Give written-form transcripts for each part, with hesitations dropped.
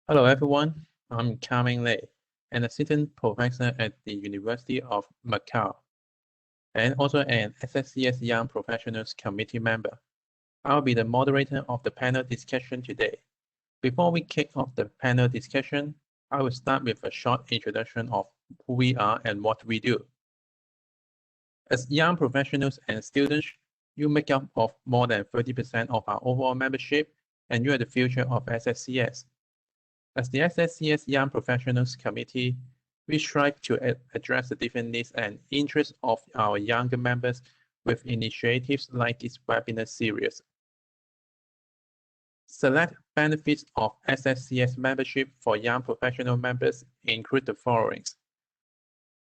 Hello everyone, I'm Carmen Lei, an assistant professor at the University of Macau, and also an SSCS Young Professionals Committee member. I'll be the moderator of the panel discussion today. Before we kick off the panel discussion, I will start with a short introduction of who we are and what we do. As young professionals and students, you make up of more than 30% of our overall membership, and you are the future of SSCS. As the SSCS Young Professionals Committee, we strive to address the different needs and interests of our younger members with initiatives like this webinar series. Select benefits of SSCS membership for young professional members include the following.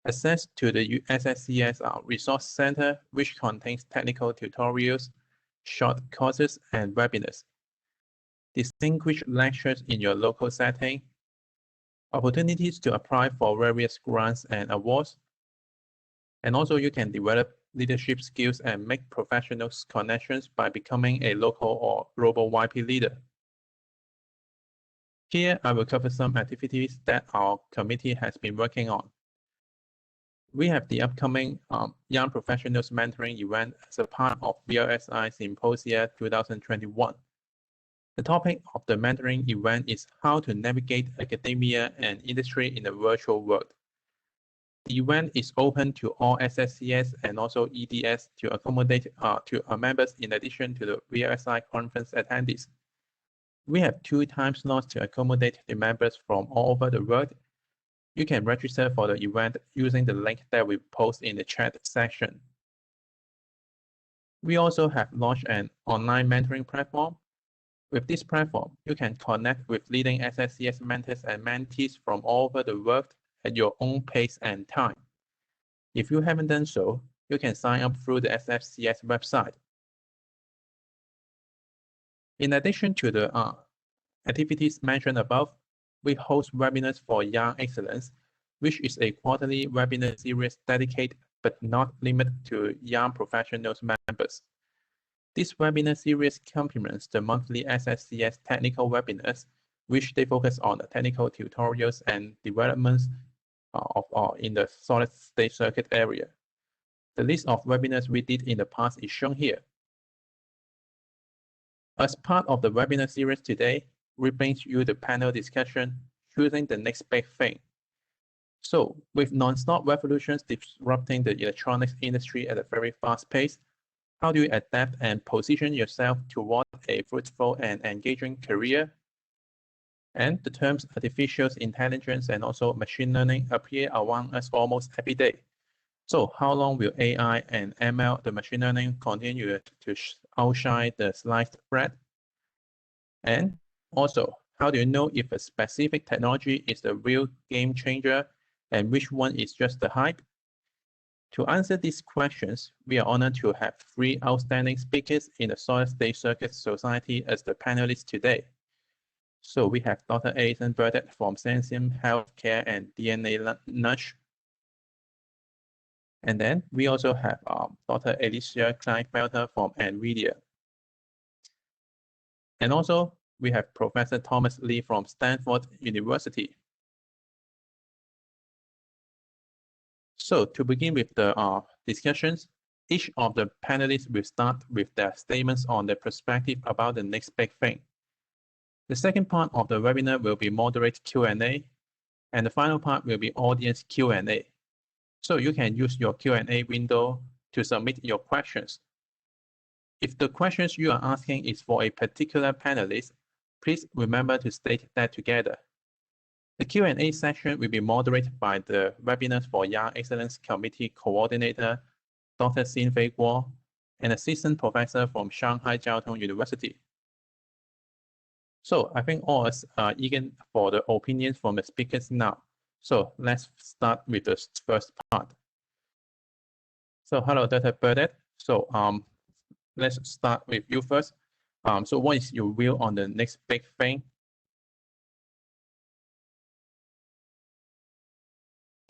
Access to the SSCS Resource Center, which contains technical tutorials, short courses, and webinars. Distinguished lectures in your local setting, opportunities to apply for various grants and awards, and also you can develop leadership skills and make professional connections by becoming a local or global YP leader. Here, I will cover some activities that our committee has been working on. We have the upcoming Young Professionals Mentoring event as a part of VLSI Symposia 2021. The topic of the mentoring event is how to navigate academia and industry in the virtual world. The event is open to all SSCS and also EDS to accommodate to our members in addition to the VLSI conference attendees. We have 2 time slots to accommodate the members from all over the world. You can register for the event using the link that we post in the chat section. We also have launched an online mentoring platform. With this platform, you can connect with leading SSCS mentors and mentees from all over the world at your own pace and time. If you haven't done so, you can sign up through the SSCS website. In addition to the activities mentioned above, we host webinars for Young Excellence, which is a quarterly webinar series dedicated but not limited to young professionals members. This webinar series complements the monthly SSCS technical webinars, which they focus on the technical tutorials and developments in the solid-state circuit area. The list of webinars we did in the past is shown here. As part of the webinar series today, we bring you the panel discussion, choosing the next big thing. So, with non-stop revolutions disrupting the electronics industry at a very fast pace, how do you adapt and position yourself toward a fruitful and engaging career? And the terms artificial intelligence and also machine learning appear around us almost every day. So how long will AI and ML, the machine learning, continue to outshine the sliced bread? And also, how do you know if a specific technology is the real game changer and which one is just the hype? To answer these questions, we are honored to have 3 outstanding speakers in the Solid-State Circuit Society as the panelists today. So we have Dr. Alison Burdett from Sensium Healthcare and DNA Nudge. And then we also have Dr. Alicia Klinefelter from NVIDIA. And also we have Professor Thomas Lee from Stanford University. So to begin with the discussions, each of the panelists will start with their statements on their perspective about the next big thing. The second part of the webinar will be moderate Q&A, and the final part will be audience Q&A. So you can use your Q&A window to submit your questions. If the questions you are asking is for a particular panelist, please remember to state that together. The Q&A session will be moderated by the Webinars for Young Excellence Committee Coordinator, Dr. Xinfei Guo, an assistant professor from Shanghai Jiao Tong University. So I think all of us are eager for the opinions from the speakers now. So let's start with the first part. So hello, Dr. Burdett. So let's start with you first. So what is your view on the next big thing?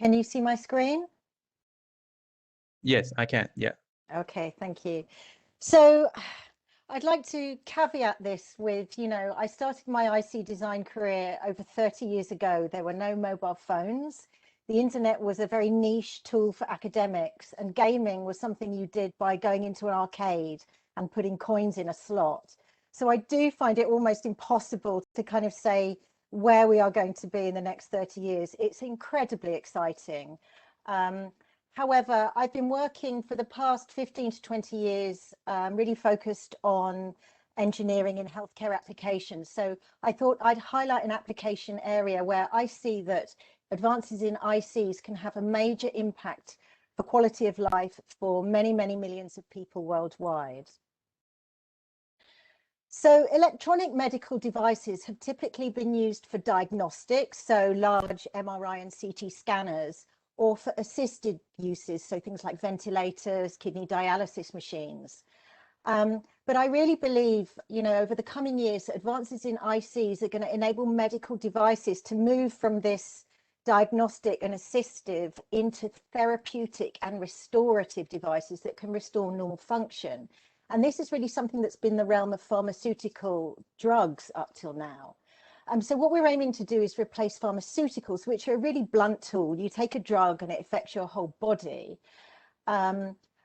Can you see my screen? Yes, I can. Yeah. Okay, thank you. So I'd like to caveat this with, I started my IC design career over 30 years ago. There were no mobile phones. The internet was a very niche tool for academics, and gaming was something you did by going into an arcade and putting coins in a slot. So I do find it almost impossible to kind of say where we are going to be in the next 30 years. It's incredibly exciting. However, I've been working for the past 15 to 20 years, really focused on engineering in healthcare applications. So I thought I'd highlight an application area where I see that advances in ICs can have a major impact for quality of life for many, many millions of people worldwide. So electronic medical devices have typically been used for diagnostics, so large MRI and CT scanners, or for assisted uses, so things like ventilators, kidney dialysis machines. But I really believe, over the coming years, advances in ICs are going to enable medical devices to move from this diagnostic and assistive into therapeutic and restorative devices that can restore normal function. And this is really something that's been the realm of pharmaceutical drugs up till now. So what we're aiming to do is replace pharmaceuticals, which are a really blunt tool. You take a drug and it affects your whole body,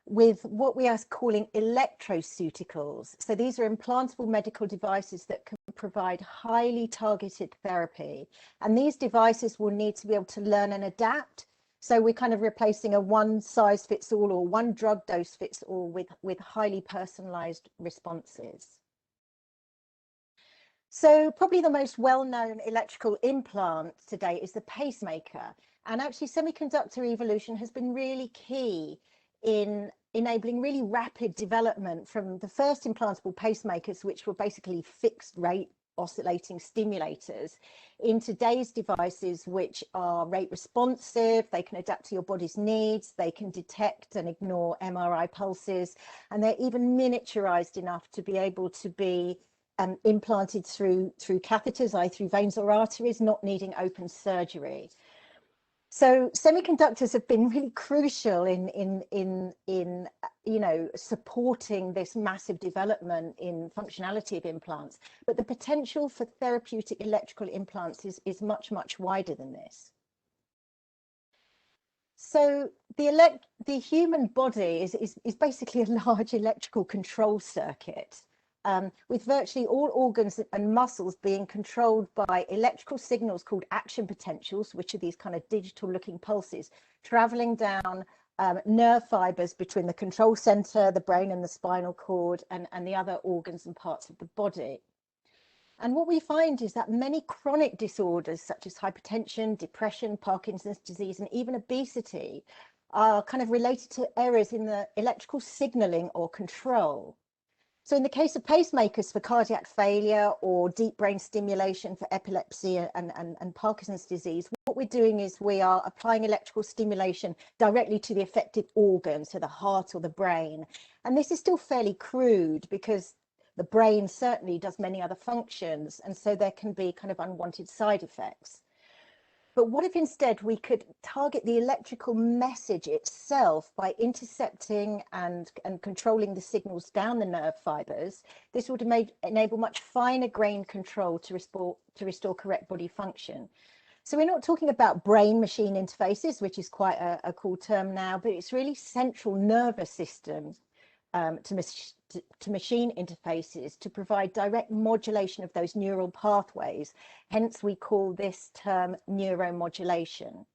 with what we are calling electroceuticals. So these are implantable medical devices that can provide highly targeted therapy. And these devices will need to be able to learn and adapt. So we're kind of replacing a one size fits all or one drug dose fits all with highly personalized responses. So probably the most well-known electrical implant today is the pacemaker. And actually semiconductor evolution has been really key in enabling really rapid development from the first implantable pacemakers, which were basically fixed rate oscillating stimulators, in today's devices, which are rate responsive. They can adapt to your body's needs. They can detect and ignore MRI pulses, and they're even miniaturized enough to be able to be implanted through catheters, either through veins or arteries, not needing open surgery. So semiconductors have been really crucial in supporting this massive development in functionality of implants, but the potential for therapeutic electrical implants is much, much wider than this. So the human body is basically a large electrical control circuit, with virtually all organs and muscles being controlled by electrical signals called action potentials, which are these kind of digital looking pulses traveling down nerve fibers between the control center, the brain and the spinal cord, and the other organs and parts of the body. And what we find is that many chronic disorders such as hypertension, depression, Parkinson's disease, and even obesity are kind of related to errors in the electrical signaling or control. So in the case of pacemakers for cardiac failure or deep brain stimulation for epilepsy and Parkinson's disease, what we're doing is we are applying electrical stimulation directly to the affected organ, so the heart or the brain. And this is still fairly crude because the brain certainly does many other functions, and so there can be kind of unwanted side effects. But what if instead we could target the electrical message itself by intercepting and controlling the signals down the nerve fibers? This would enable much finer grained control to restore correct body function. So we're not talking about brain-machine interfaces, which is quite a cool term now, but it's really central nervous system to machine interfaces to provide direct modulation of those neural pathways. Hence, we call this term neuromodulation.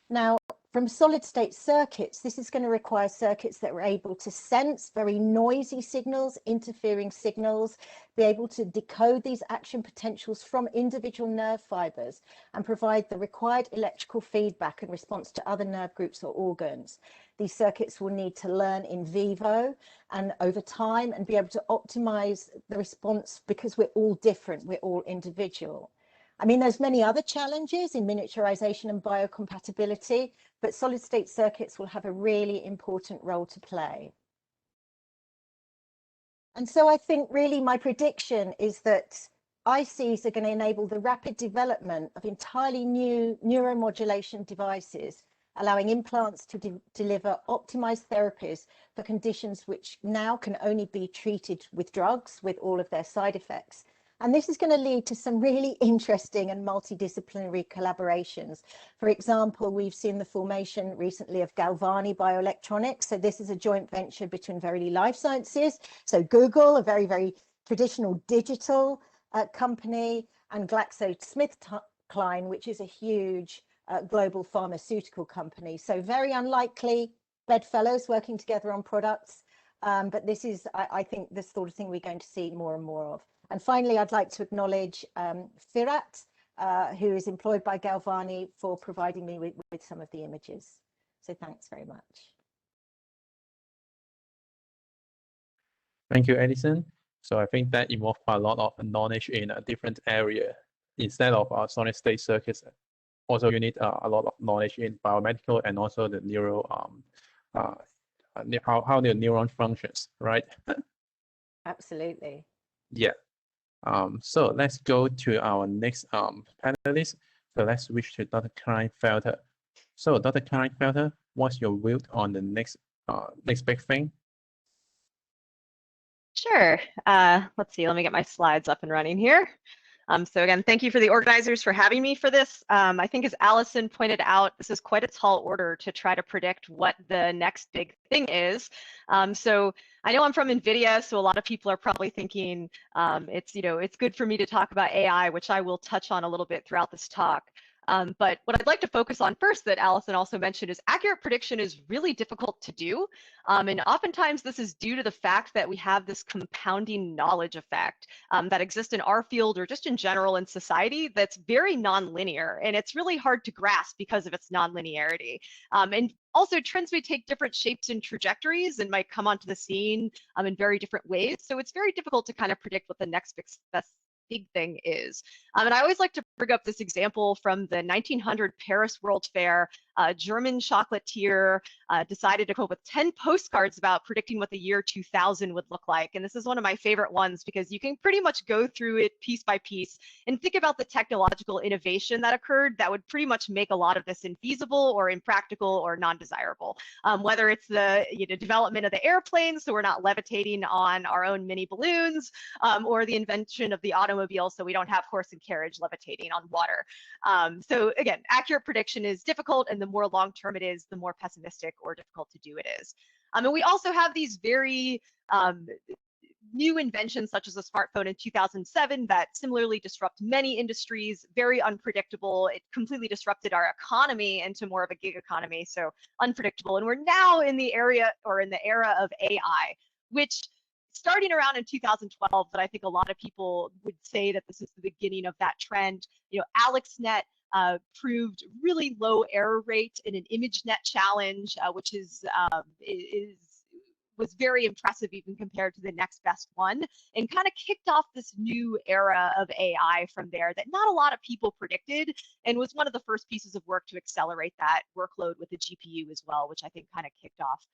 Now, from solid state circuits, this is going to require circuits that are able to sense very noisy signals, interfering signals, be able to decode these action potentials from individual nerve fibers and provide the required electrical feedback and response to other nerve groups or organs. These circuits will need to learn in vivo and over time and be able to optimize the response because we're all different, we're all individual. I mean, there's many other challenges in miniaturization and biocompatibility, but solid state circuits will have a really important role to play. And so I think really my prediction is that ICs are going to enable the rapid development of entirely new neuromodulation devices allowing implants to deliver optimized therapies for conditions which now can only be treated with drugs with all of their side effects. And this is going to lead to some really interesting and multidisciplinary collaborations. For example, we've seen the formation recently of Galvani Bioelectronics. So this is a joint venture between Verily Life Sciences, so Google, a very, very traditional digital company, and GlaxoSmithKline, which is a huge global pharmaceutical company. So very unlikely bedfellows working together on products. But this is, I think, the sort of thing we're going to see more and more of. And finally, I'd like to acknowledge Firat, who is employed by Galvani, for providing me with some of the images. So thanks very much. Thank you, Alison. So I think that involves a lot of knowledge in a different area. Instead of solid state circuits, also you need a lot of knowledge in biomedical and also the neural, how the neuron functions, right? Absolutely. Yeah. So let's go to our next panelist. So let's switch to Dr. Kleinfelter. So Dr. Kleinfelter, what's your view on the next big thing? Sure. Let's see, let me get my slides up and running here. So again, thank you for the organizers for having me for this. I think as Alison pointed out, this is quite a tall order to try to predict what the next big thing is. So I know I'm from NVIDIA, so a lot of people are probably thinking it's good for me to talk about AI, which I will touch on a little bit throughout this talk. But what I'd like to focus on first that Alison also mentioned is accurate prediction is really difficult to do. And oftentimes this is due to the fact that we have this compounding knowledge effect that exists in our field or just in general in society that's very nonlinear. And it's really hard to grasp because of its nonlinearity. And also trends may take different shapes and trajectories and might come onto the scene in very different ways. So it's very difficult to kind of predict what the next big thing is. And I always like to bring up this example from the 1900 Paris World Fair. A German chocolatier decided to come up with 10 postcards about predicting what the year 2000 would look like. And this is one of my favorite ones because you can pretty much go through it piece by piece and think about the technological innovation that occurred that would pretty much make a lot of this infeasible or impractical or non-desirable. Whether it's the development of the airplane, so we're not levitating on our own mini balloons, or the invention of the automobile, so we don't have horse and carriage levitating on water. So again, accurate prediction is difficult, and the more long-term it is, the more pessimistic or difficult to do it is. And we also have these very new inventions, such as a smartphone in 2007, that similarly disrupt many industries, very unpredictable. It completely disrupted our economy into more of a gig economy, so unpredictable. And we're now in the era of AI, which starting around in 2012, but I think a lot of people would say that this is the beginning of that trend. AlexNet proved really low error rate in an ImageNet challenge, which was very impressive even compared to the next best one, and kind of kicked off this new era of AI from there that not a lot of people predicted, and was one of the first pieces of work to accelerate that workload with the GPU as well, which I think kind of kicked off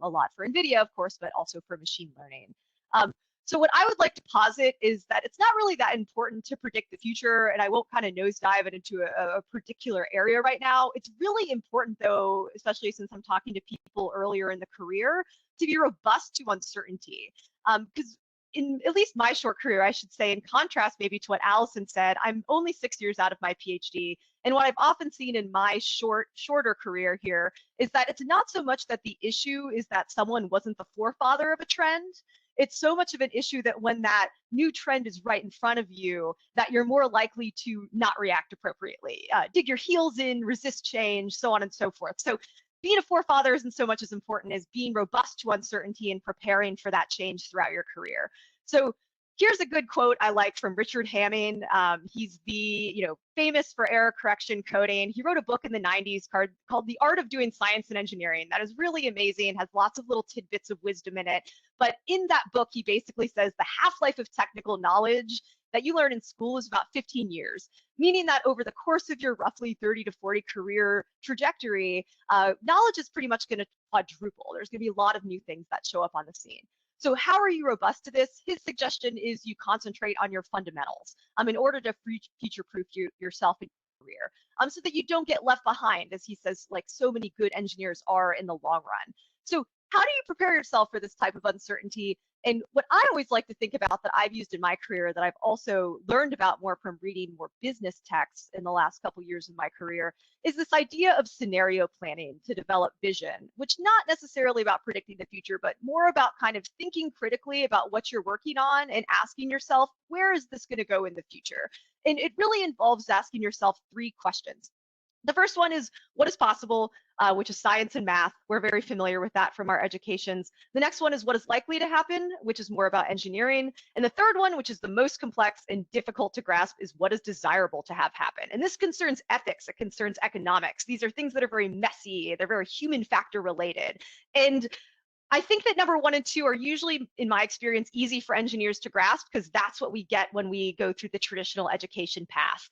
a lot for NVIDIA, of course, but also for machine learning. So what I would like to posit is that it's not really that important to predict the future, and I won't kind of nosedive it into a particular area right now. It's really important, though, especially since I'm talking to people earlier in the career, to be robust to uncertainty. Because in at least my short career, I should say, in contrast maybe to what Alison said, I'm only 6 years out of my PhD. And what I've often seen in my shorter career here is that it's not so much that the issue is that someone wasn't the forefather of a trend. It's so much of an issue that when that new trend is right in front of you, that you're more likely to not react appropriately, dig your heels in, resist change, so on and so forth. So being a forefather isn't so much as important as being robust to uncertainty and preparing for that change throughout your career. So here's a good quote I like from Richard Hamming. He's the famous for error correction coding. He wrote a book in the 90s called The Art of Doing Science and Engineering. That is really amazing, has lots of little tidbits of wisdom in it. But in that book, he basically says the half-life of technical knowledge that you learn in school is about 15 years, meaning that over the course of your roughly 30 to 40 career trajectory, knowledge is pretty much going to quadruple. There's going to be a lot of new things that show up on the scene. So how are you robust to this? His suggestion is you concentrate on your fundamentals in order to future-proof yourself in your career, so that you don't get left behind, as he says, like so many good engineers are in the long run. So how do you prepare yourself for this type of uncertainty? And what I always like to think about that I've used in my career, that I've also learned about more from reading more business texts in the last couple years of my career, is this idea of scenario planning to develop vision, which not necessarily about predicting the future, but more about kind of thinking critically about what you're working on and asking yourself, where is this going to go in the future? And it really involves asking yourself 3 questions. The first one is, what is possible, which is science and math. We're very familiar with that from our educations. The next one is, what is likely to happen, which is more about engineering. And the third one, which is the most complex and difficult to grasp, is what is desirable to have happen. And this concerns ethics, it concerns economics. These are things that are very messy, they're very human factor related. And I think that number 1 and 2 are usually, in my experience, easy for engineers to grasp, because that's what we get when we go through the traditional education path.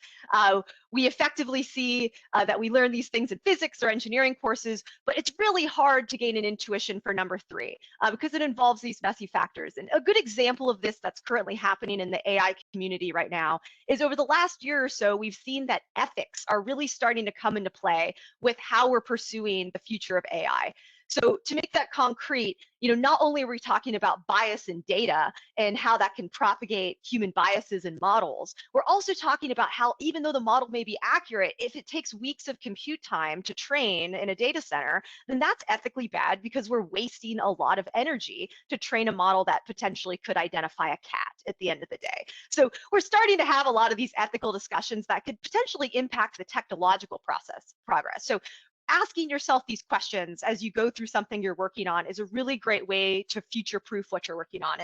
We effectively see that we learn these things in physics or engineering courses, but it's really hard to gain an intuition for number 3 because it involves these messy factors. And a good example of this that's currently happening in the AI community right now is, over the last year or so, we've seen that ethics are really starting to come into play with how we're pursuing the future of AI. So to make that concrete, not only are we talking about bias in data and how that can propagate human biases in models, we're also talking about how, even though the model may be accurate, if it takes weeks of compute time to train in a data center, then that's ethically bad, because we're wasting a lot of energy to train a model that potentially could identify a cat at the end of the day. So we're starting to have a lot of these ethical discussions that could potentially impact the technological progress. So asking yourself these questions as you go through something you're working on is a really great way to future-proof what you're working on.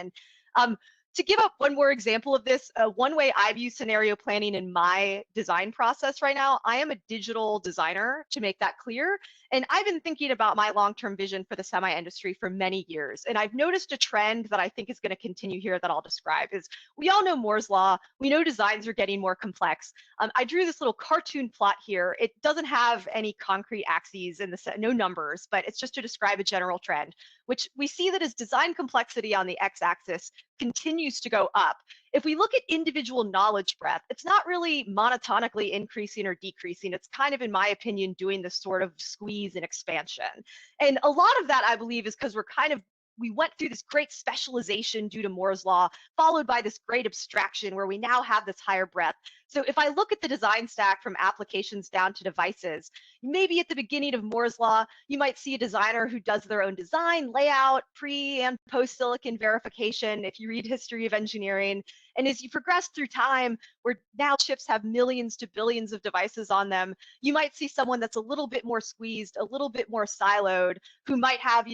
And to give up one more example of this, one way I've used scenario planning in my design process right now, I am a digital designer, to make that clear. And I've been thinking about my long-term vision for the semi industry for many years. And I've noticed a trend that I think is going to continue here that I'll describe is, we all know Moore's law. We know designs are getting more complex. I drew this little cartoon plot here. It doesn't have any concrete axes in the set, no numbers, but it's just to describe a general trend, which we see that as design complexity on the x-axis continues to go up. If we look at individual knowledge breadth, it's not really monotonically increasing or decreasing. It's kind of, in my opinion, doing this sort of squeeze and expansion. And a lot of that, I believe, is because we went through this great specialization due to Moore's law, followed by this great abstraction where we now have this higher breadth. So if I look at the design stack from applications down to devices, maybe at the beginning of Moore's law, you might see a designer who does their own design, layout, pre and post silicon verification, if you read history of engineering. And as you progress through time, where now chips have millions to billions of devices on them, you might see someone that's a little bit more squeezed, a little bit more siloed, who might have,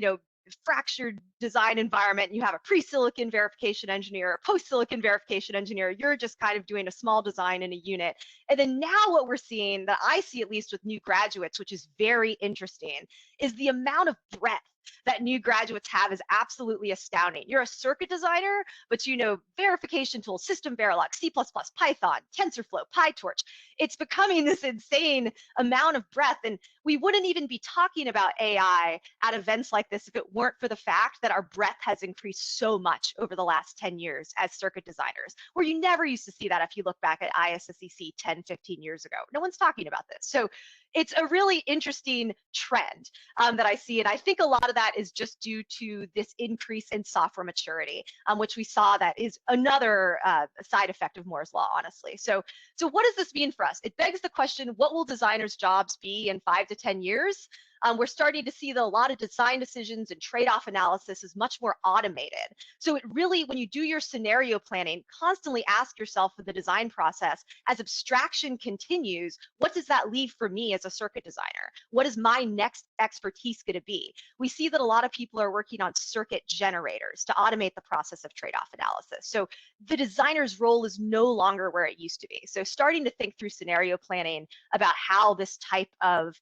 fractured design environment. You have a pre-silicon verification engineer, a post-silicon verification engineer. You're just kind of doing a small design in a unit. And then now what we're seeing, that I see at least with new graduates, which is very interesting, is the amount of breadth that new graduates have is absolutely astounding. You're a circuit designer, but you know verification tools, System Verilog, C++, Python, TensorFlow, PyTorch. It's becoming this insane amount of breadth, and we wouldn't even be talking about AI at events like this if it weren't for the fact that our breadth has increased so much over the last 10 years as circuit designers, where you never used to see that if you look back at ISSCC 10, 15 years ago. No one's talking about this. So it's a really interesting trend that I see, and I think a lot of that is just due to this increase in software maturity, which we saw that is another side effect of Moore's law, honestly. So what does this mean for us? It begs the question, what will designers' jobs be in 5 to 10 years? We're starting to see that a lot of design decisions and trade-off analysis is much more automated. So it really, when you do your scenario planning, constantly ask yourself for the design process, as abstraction continues, what does that leave for me as a circuit designer? What is my next expertise going to be? We see that a lot of people are working on circuit generators to automate the process of trade-off analysis. So the designer's role is no longer where it used to be. So starting to think through scenario planning about how this type of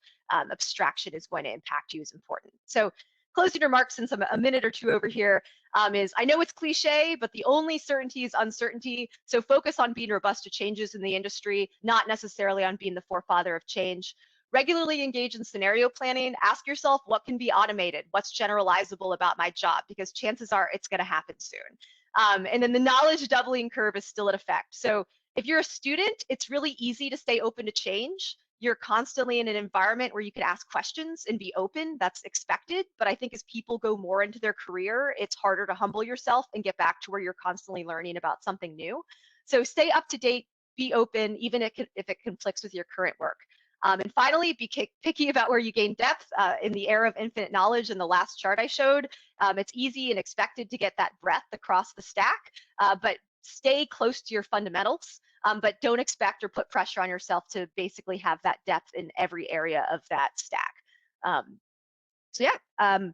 abstraction is going to impact you is important. So closing remarks, since I'm a minute or two over here, is I know it's cliche, but the only certainty is uncertainty. So focus on being robust to changes in the industry, not necessarily on being the forefather of change. Regularly engage in scenario planning. Ask yourself, what can be automated? What's generalizable about my job? Because chances are it's going to happen soon. And then the knowledge doubling curve is still in effect. So If you're a student, it's really easy to stay open to change. You're constantly in an environment where you could ask questions and be open. That's expected. But I think as people go more into their career, it's harder to humble yourself and get back to where you're constantly learning about something new. So stay up to date, be open, even if it conflicts with your current work. And finally, be picky about where you gain depth. In the era of infinite knowledge in the last chart I showed, it's easy and expected to get that breadth across the stack, but stay close to your fundamentals. But don't expect or put pressure on yourself to basically have that depth in every area of that stack. So yeah, oh,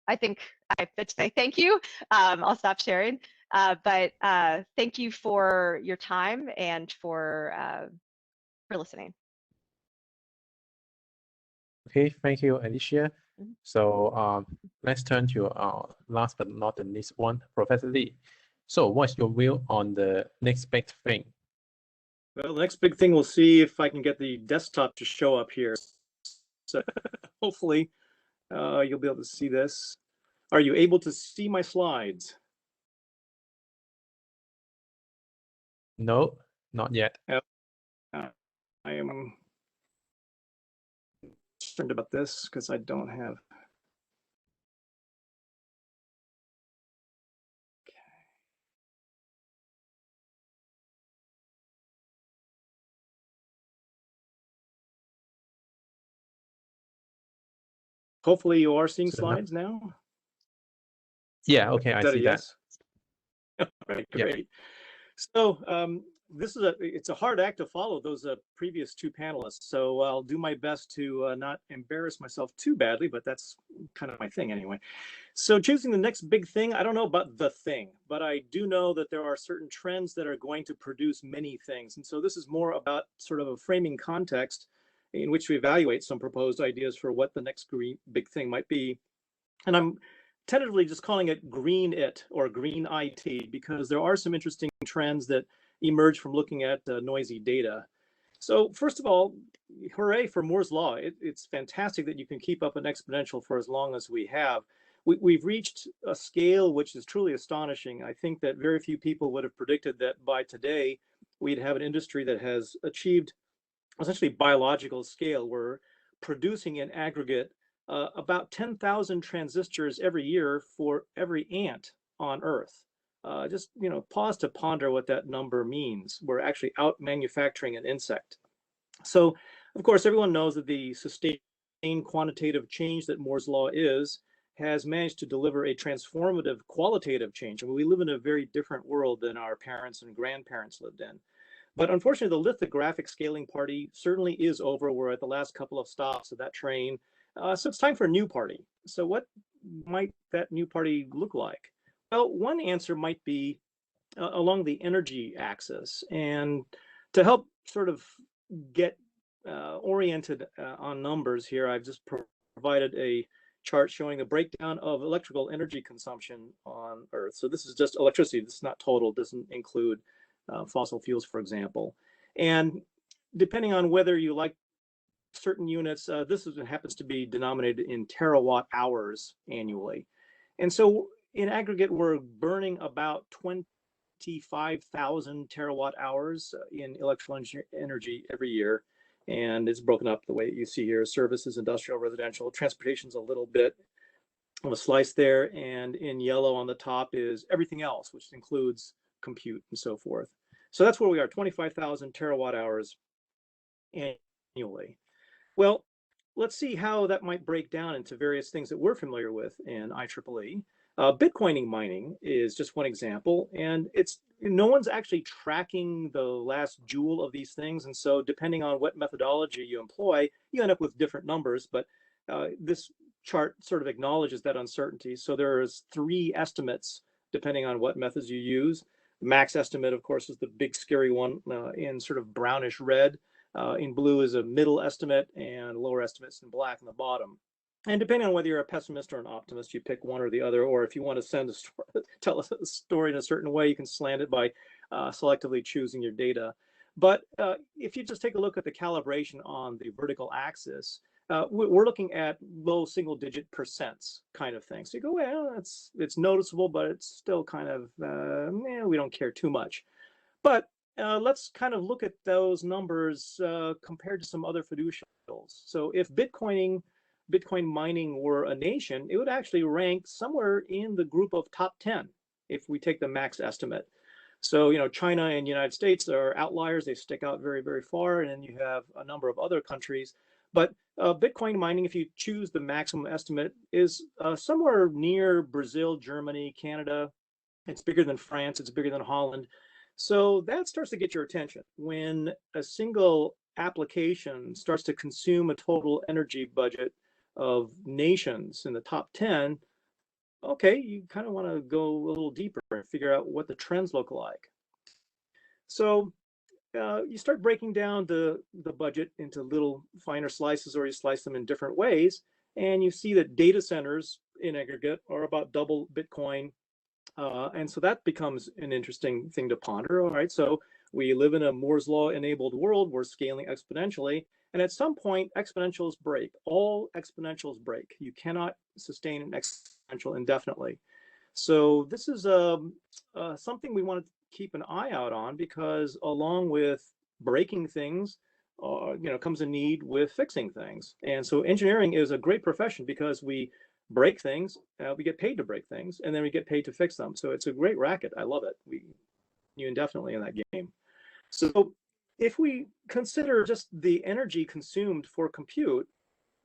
I think I have to say thank you. I'll stop sharing. But thank you for your time and for listening. Okay, thank you, Alicia. Mhm. So let's turn to our last but not the least one, Professor Lee. So what's your view on the next big thing? Well, the next big thing, we'll see if I can get the desktop to show up here. So hopefully you'll be able to see this. Are you able to see my slides? No, not yet. I am concerned about this because I don't have. Hopefully you are seeing So now- slides now. Yeah, okay, I Is that a see that. yes? All right, Yeah. great. So this is it's a hard act to follow those previous two panelists. So I'll do my best to not embarrass myself too badly, but that's kind of my thing anyway. So choosing the next big thing, I don't know about the thing, but I do know that there are certain trends that are going to produce many things. And so this is more about sort of a framing context in which we evaluate some proposed ideas for what the next big thing might be. And I'm tentatively just calling it green it or green IT because there are some interesting trends that emerge from looking at noisy data. So first of all, hooray for Moore's law. It's fantastic that you can keep up an exponential for as long as we have. We've reached a scale which is truly astonishing. I think that very few people would have predicted that by today we'd have an industry that has achieved essentially biological scale. We're producing in aggregate about 10,000 transistors every year for every ant on Earth. Just pause to ponder what that number means. We're actually out manufacturing an insect. So, of course, everyone knows that the sustained quantitative change that Moore's law has managed to deliver a transformative qualitative change. I mean, we live in a very different world than our parents and grandparents lived in. But unfortunately, the lithographic scaling party certainly is over. We're at the last couple of stops of that train. So it's time for a new party. So what might that new party look like? Well, one answer might be along the energy axis. And to help sort of get oriented on numbers here, I've just provided a chart showing a breakdown of electrical energy consumption on Earth. So this is just electricity. This is not total, doesn't include fossil fuels, for example. And depending on whether you like certain units, this happens to be denominated in terawatt hours annually. And so in aggregate, we're burning about 25,000 terawatt hours in electrical energy every year. And it's broken up the way you see here: services, industrial, residential. Transportation's a little bit of a slice there. And in yellow on the top is everything else, which includes compute and so forth. So that's where we are, 25,000 terawatt hours annually. Well, let's see how that might break down into various things that we're familiar with in IEEE. Bitcoining mining is just one example, and no one's actually tracking the last joule of these things. And so depending on what methodology you employ, you end up with different numbers, but this chart sort of acknowledges that uncertainty. So there's 3 estimates depending on what methods you use. The max estimate, of course, is the big scary one in sort of brownish red. In blue is a middle estimate, and lower estimates in black in the bottom. And depending on whether you're a pessimist or an optimist, you pick one or the other. Or if you want to tell a story in a certain way, you can slant it by selectively choosing your data. But if you just take a look at the calibration on the vertical axis, we're looking at low single-digit percents kind of thing. So you go, well, it's noticeable, but it's still kind of, we don't care too much. But let's kind of look at those numbers compared to some other fiducials. So if Bitcoin mining were a nation, it would actually rank somewhere in the group of top 10 if we take the max estimate. So, China and United States are outliers. They stick out very, very far. And then you have a number of other countries. But Bitcoin mining, if you choose the maximum estimate, is somewhere near Brazil, Germany, Canada. It's bigger than France. It's bigger than Holland. So that starts to get your attention. When a single application starts to consume a total energy budget of nations in the top 10, okay, you kind of want to go a little deeper and figure out what the trends look like. So you start breaking down the budget into little finer slices, or you slice them in different ways, and you see that data centers in aggregate are about double Bitcoin. And so that becomes an interesting thing to ponder. All right, so we live in a Moore's law enabled world. We're scaling exponentially. And at some point, exponentials break. All exponentials break. You cannot sustain an exponential indefinitely. So this is something we want to keep an eye out on, because along with breaking things, comes a need with fixing things. And so engineering is a great profession because we break things, we get paid to break things, and then we get paid to fix them. So it's a great racket. I love it. You indefinitely in that game. So if we consider just the energy consumed for compute,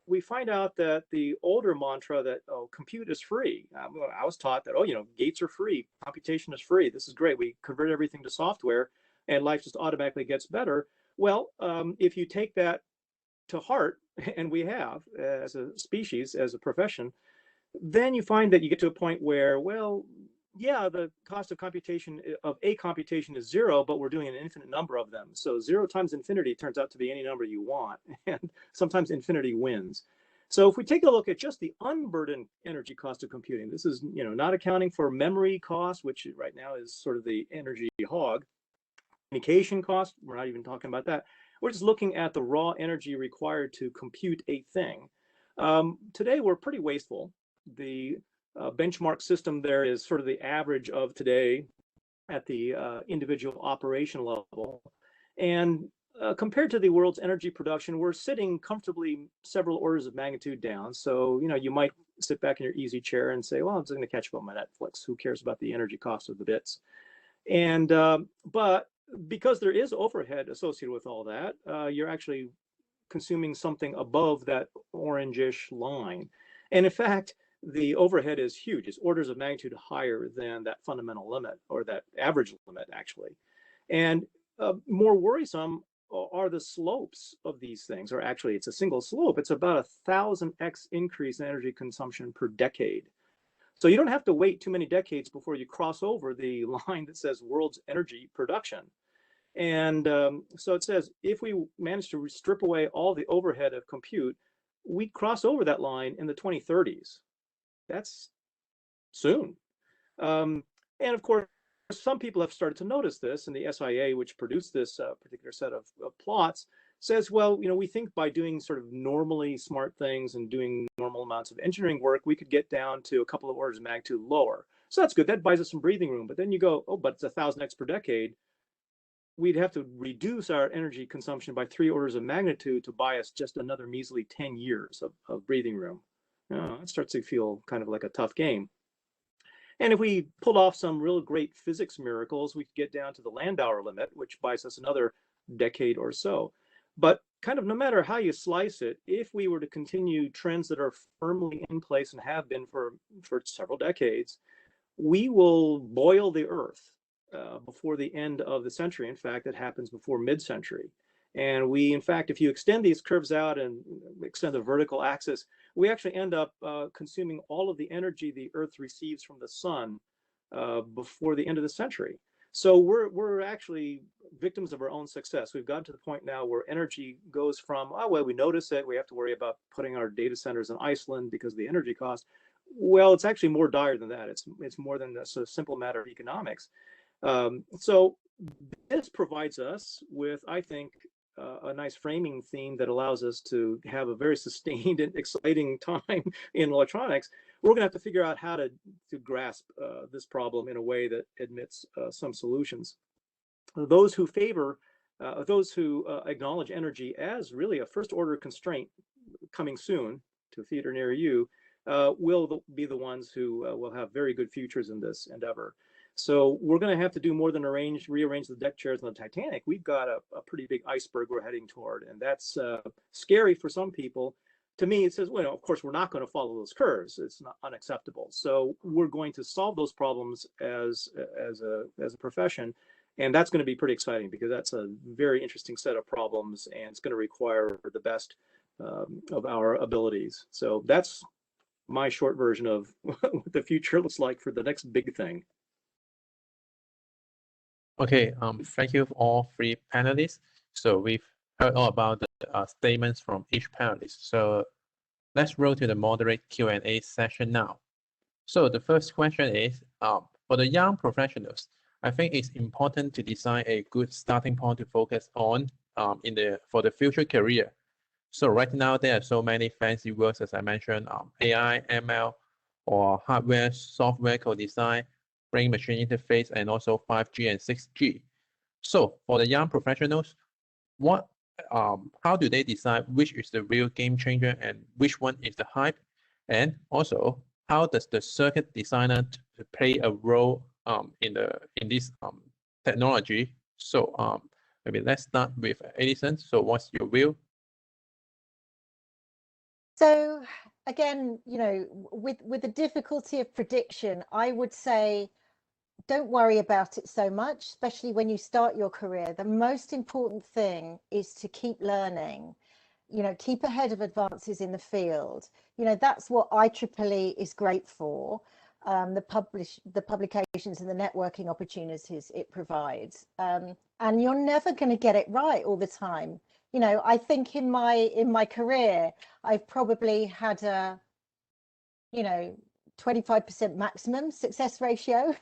we find out that the older mantra that, compute is free. I was taught that, gates are free, computation is free. This is great. We convert everything to software and life just automatically gets better. Well, if you take that to heart, and we have as a species, as a profession, then you find that you get to a point where, well, yeah, the cost of computation of a computation is 0, but we're doing an infinite number of them. So 0 times infinity turns out to be any number you want, and sometimes infinity wins. So if we take a look at just the unburdened energy cost of computing, this is not accounting for memory cost, which right now is sort of the energy hog. Communication cost, we're not even talking about that. We're just looking at the raw energy required to compute a thing. Today, we're pretty wasteful. The benchmark system there is sort of the average of today at the individual operation level. And compared to the world's energy production, we're sitting comfortably several orders of magnitude down. So, you might sit back in your easy chair and say, well, I'm just going to catch up on my Netflix. Who cares about the energy cost of the bits? And but because there is overhead associated with all that, you're actually consuming something above that orangish line. And in fact, the overhead is huge. It's orders of magnitude higher than that fundamental limit, or that average limit, actually. And more worrisome are the slopes of these things, or actually it's a single slope. It's about 1,000x increase in energy consumption per decade. So you don't have to wait too many decades before you cross over the line that says world's energy production. And so it says, if we manage to strip away all the overhead of compute, we cross over that line in the 2030s. That's soon. And of course, some people have started to notice this, and the SIA, which produced this particular set of plots, says, well, we think by doing sort of normally smart things and doing normal amounts of engineering work, we could get down to a couple of orders of magnitude lower. So that's good. That buys us some breathing room. But then you go, oh, but it's 1,000x per decade. We'd have to reduce our energy consumption by 3 orders of magnitude to buy us just another measly 10 years of breathing room. It starts to feel kind of like a tough game. And if we pulled off some real great physics miracles, we could get down to the Landauer limit, which buys us another decade or so. But kind of no matter how you slice it, if we were to continue trends that are firmly in place and have been for several decades, we will boil the Earth before the end of the century. In fact, it happens before mid-century. And we, in fact, if you extend these curves out and extend the vertical axis, we actually end up consuming all of the energy the Earth receives from the sun before the end of the century. So we're actually victims of our own success. We've gotten to the point now where energy goes from, oh, well, we notice it, we have to worry about putting our data centers in Iceland because of the energy cost. Well, it's actually more dire than that. It's more than a simple matter of economics. So this provides us with, I think, a nice framing theme that allows us to have a very sustained and exciting time in electronics. We're going to have to figure out how to grasp this problem in a way that admits some solutions. those who favor, those who acknowledge energy as really a first order constraint coming soon to a theater near you, will be the ones who will have very good futures in this endeavor. So we're going to have to do more than rearrange the deck chairs on the Titanic. We've got a pretty big iceberg we're heading toward, and that's scary for some people. To me, it says, well, of course, we're not going to follow those curves. It's not unacceptable. So we're going to solve those problems as a profession, and that's going to be pretty exciting because that's a very interesting set of problems, and it's going to require the best of our abilities. So that's my short version of what the future looks like for the next big thing. Okay, thank you all three panelists. So we've heard all about the statements from each panelist. So let's roll to the moderate Q&A session now. So the first question is, for the young professionals, I think it's important to design a good starting point to focus on for the future career. So right now there are so many fancy words, as I mentioned, AI, ML, or hardware, software co-design, brain-machine interface, and also 5G and 6G. So for the young professionals, how do they decide which is the real game changer and which one is the hype? And also, how does the circuit designer play a role in this technology? So maybe let's start with Alison. So what's your view? So again, you know, with the difficulty of prediction, I would say don't worry about it so much, especially when you start your career. The most important thing is to keep learning, you know, keep ahead of advances in the field. You know, that's what IEEE is great for, the publications and the networking opportunities it provides. And you're never going to get it right all the time. You know, I think in my career, I've probably had a, you know, 25% maximum success ratio.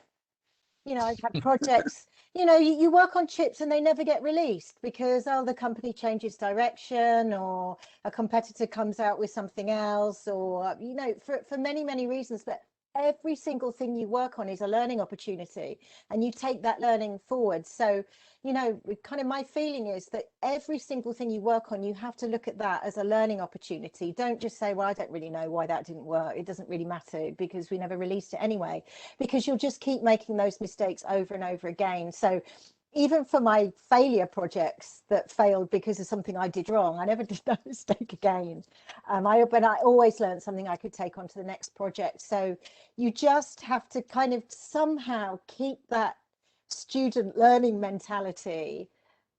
You know, I've had projects, you know, you work on chips and they never get released because, oh, the company changes direction or a competitor comes out with something else, or, you know, for many, many reasons. But every single thing you work on is a learning opportunity and you take that learning forward. So, you know, kind of my feeling is that every single thing you work on, you have to look at that as a learning opportunity. Don't just say, well, I don't really know why that didn't work. It doesn't really matter because we never released it anyway, because you'll just keep making those mistakes over and over again. So even for my failure projects that failed because of something I did wrong, I never did that mistake again. But I always learned something I could take on to the next project. So you just have to kind of somehow keep that student learning mentality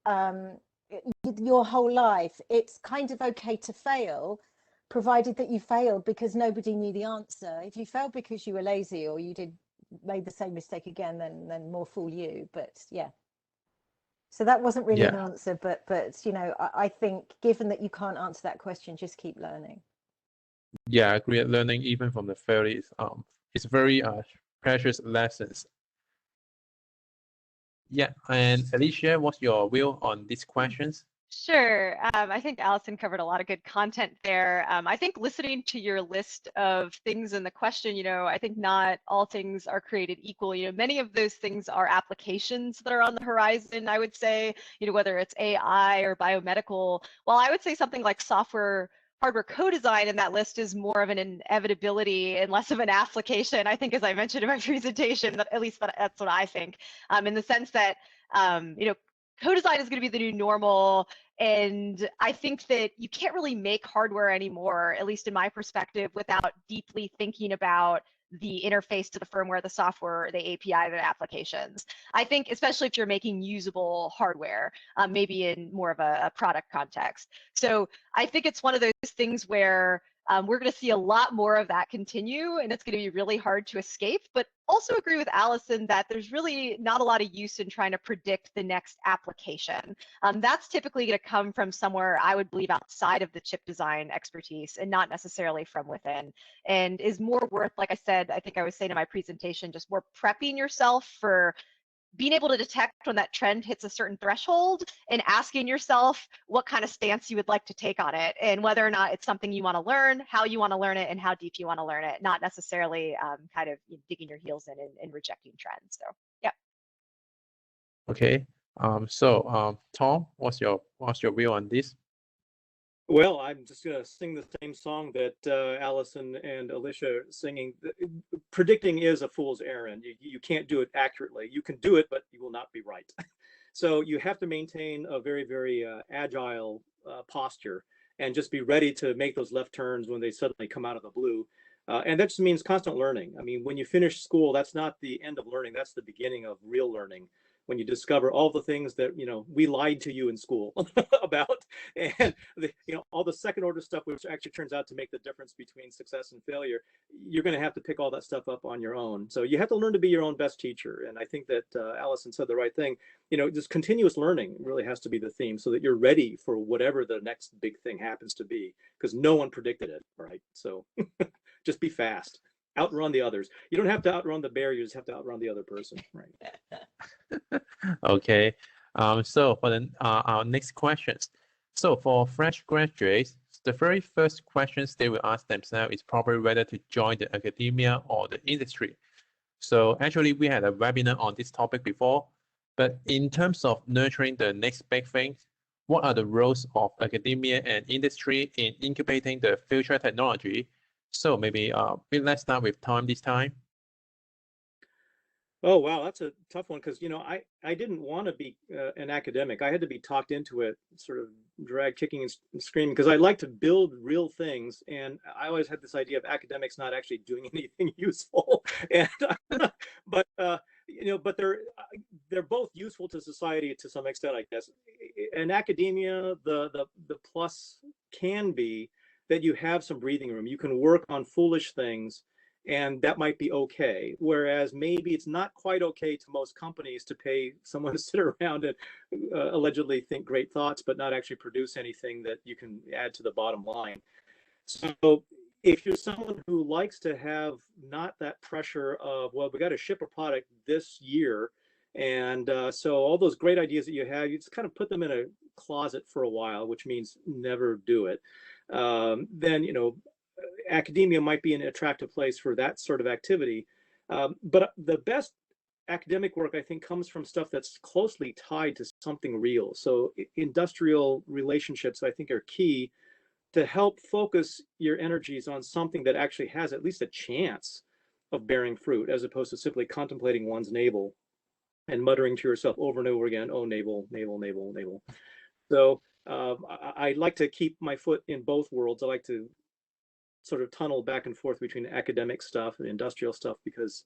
your whole life. It's kind of okay to fail, provided that you failed because nobody knew the answer. If you failed because you were lazy or you made the same mistake again, then more fool you. But yeah. So that wasn't really an answer, but you know, I think given that you can't answer that question, just keep learning. Yeah, I agree. Learning even from the failures, it's very precious lessons. Yeah, and Alicia, what's your view on these questions? Sure. I think Alison covered a lot of good content there. I think listening to your list of things in the question, you know, I think not all things are created equal. You know, many of those things are applications that are on the horizon, I would say, you know, whether it's AI or biomedical. Well, I would say something like hardware co-design in that list is more of an inevitability and less of an application, I think, as I mentioned in my presentation, at least that's what I think, in the sense that, you know, co-design is going to be the new normal. And I think that you can't really make hardware anymore, at least in my perspective, without deeply thinking about the interface to the firmware, the software, the API, the applications. I think, especially if you're making usable hardware, maybe in more of a product context. So I think it's one of those things where we're going to see a lot more of that continue, and it's going to be really hard to escape. But also agree with Alison that there's really not a lot of use in trying to predict the next application. That's typically going to come from somewhere, I would believe, outside of the chip design expertise and not necessarily from within, and is more worth, like I said, I think I was saying in my presentation, just more prepping yourself for being able to detect when that trend hits a certain threshold and asking yourself what kind of stance you would like to take on it and whether or not it's something you want to learn, how you want to learn it, and how deep you want to learn it, not necessarily kind of digging your heels in and rejecting trends. So, yeah. Okay. Tom, what's your view on this? Well, I'm just going to sing the same song that Alison and Alicia are singing. Predicting is a fool's errand. You can't do it accurately. You can do it, but you will not be right. So you have to maintain a very, very agile posture and just be ready to make those left turns when they suddenly come out of the blue. And that just means constant learning. I mean, when you finish school, that's not the end of learning. That's the beginning of real learning. When you discover all the things that, we lied to you in school about, and all the second order stuff, which actually turns out to make the difference between success and failure, you're going to have to pick all that stuff up on your own. So you have to learn to be your own best teacher. And I think that Alison said the right thing. Just continuous learning really has to be the theme, so that you're ready for whatever the next big thing happens to be, because no one predicted it, right? So just be fast. Outrun the others. You don't have to outrun the bear, you just have to outrun the other person, right? Okay. So for our next questions. So for fresh graduates, the very first questions they will ask themselves is probably whether to join the academia or the industry. So actually, we had a webinar on this topic before, but in terms of nurturing the next big thing, what are the roles of academia and industry in incubating the future technology? So maybe let's start with Tom this time. Oh, wow, that's a tough one, because I didn't want to be an academic. I had to be talked into it, sort of dragged kicking and screaming, because I like to build real things, and I always had this idea of academics not actually doing anything useful. And but they're both useful to society to some extent, I guess. In academia, the plus can be that you have some breathing room. You can work on foolish things, and that might be okay. Whereas maybe it's not quite okay to most companies to pay someone to sit around and allegedly think great thoughts, but not actually produce anything that you can add to the bottom line. So if you're someone who likes to have not that pressure of, well, we got to ship a product this year, and so all those great ideas that you have, you just kind of put them in a closet for a while, which means never do it. Then academia might be an attractive place for that sort of activity. But the best academic work, I think, comes from stuff that's closely tied to something real. So industrial relationships, I think, are key to help focus your energies on something that actually has at least a chance of bearing fruit, as opposed to simply contemplating one's navel and muttering to yourself over and over again, oh, navel, navel, navel, navel. So I like to keep my foot in both worlds. I like to sort of tunnel back and forth between academic stuff and industrial stuff, because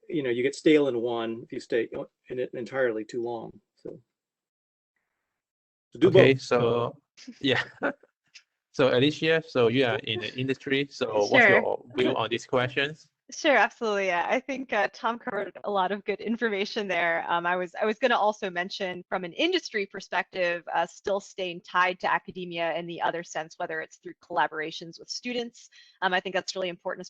you get stale in one if you stay in it entirely too long. So do okay, both. so yeah. So Alicia, so you are in the industry, so what's Sure. your view on these questions? Sure, absolutely. Yeah, I think Tom covered a lot of good information there. I was going to also mention, from an industry perspective, still staying tied to academia in the other sense, whether it's through collaborations with students. I think that's really important,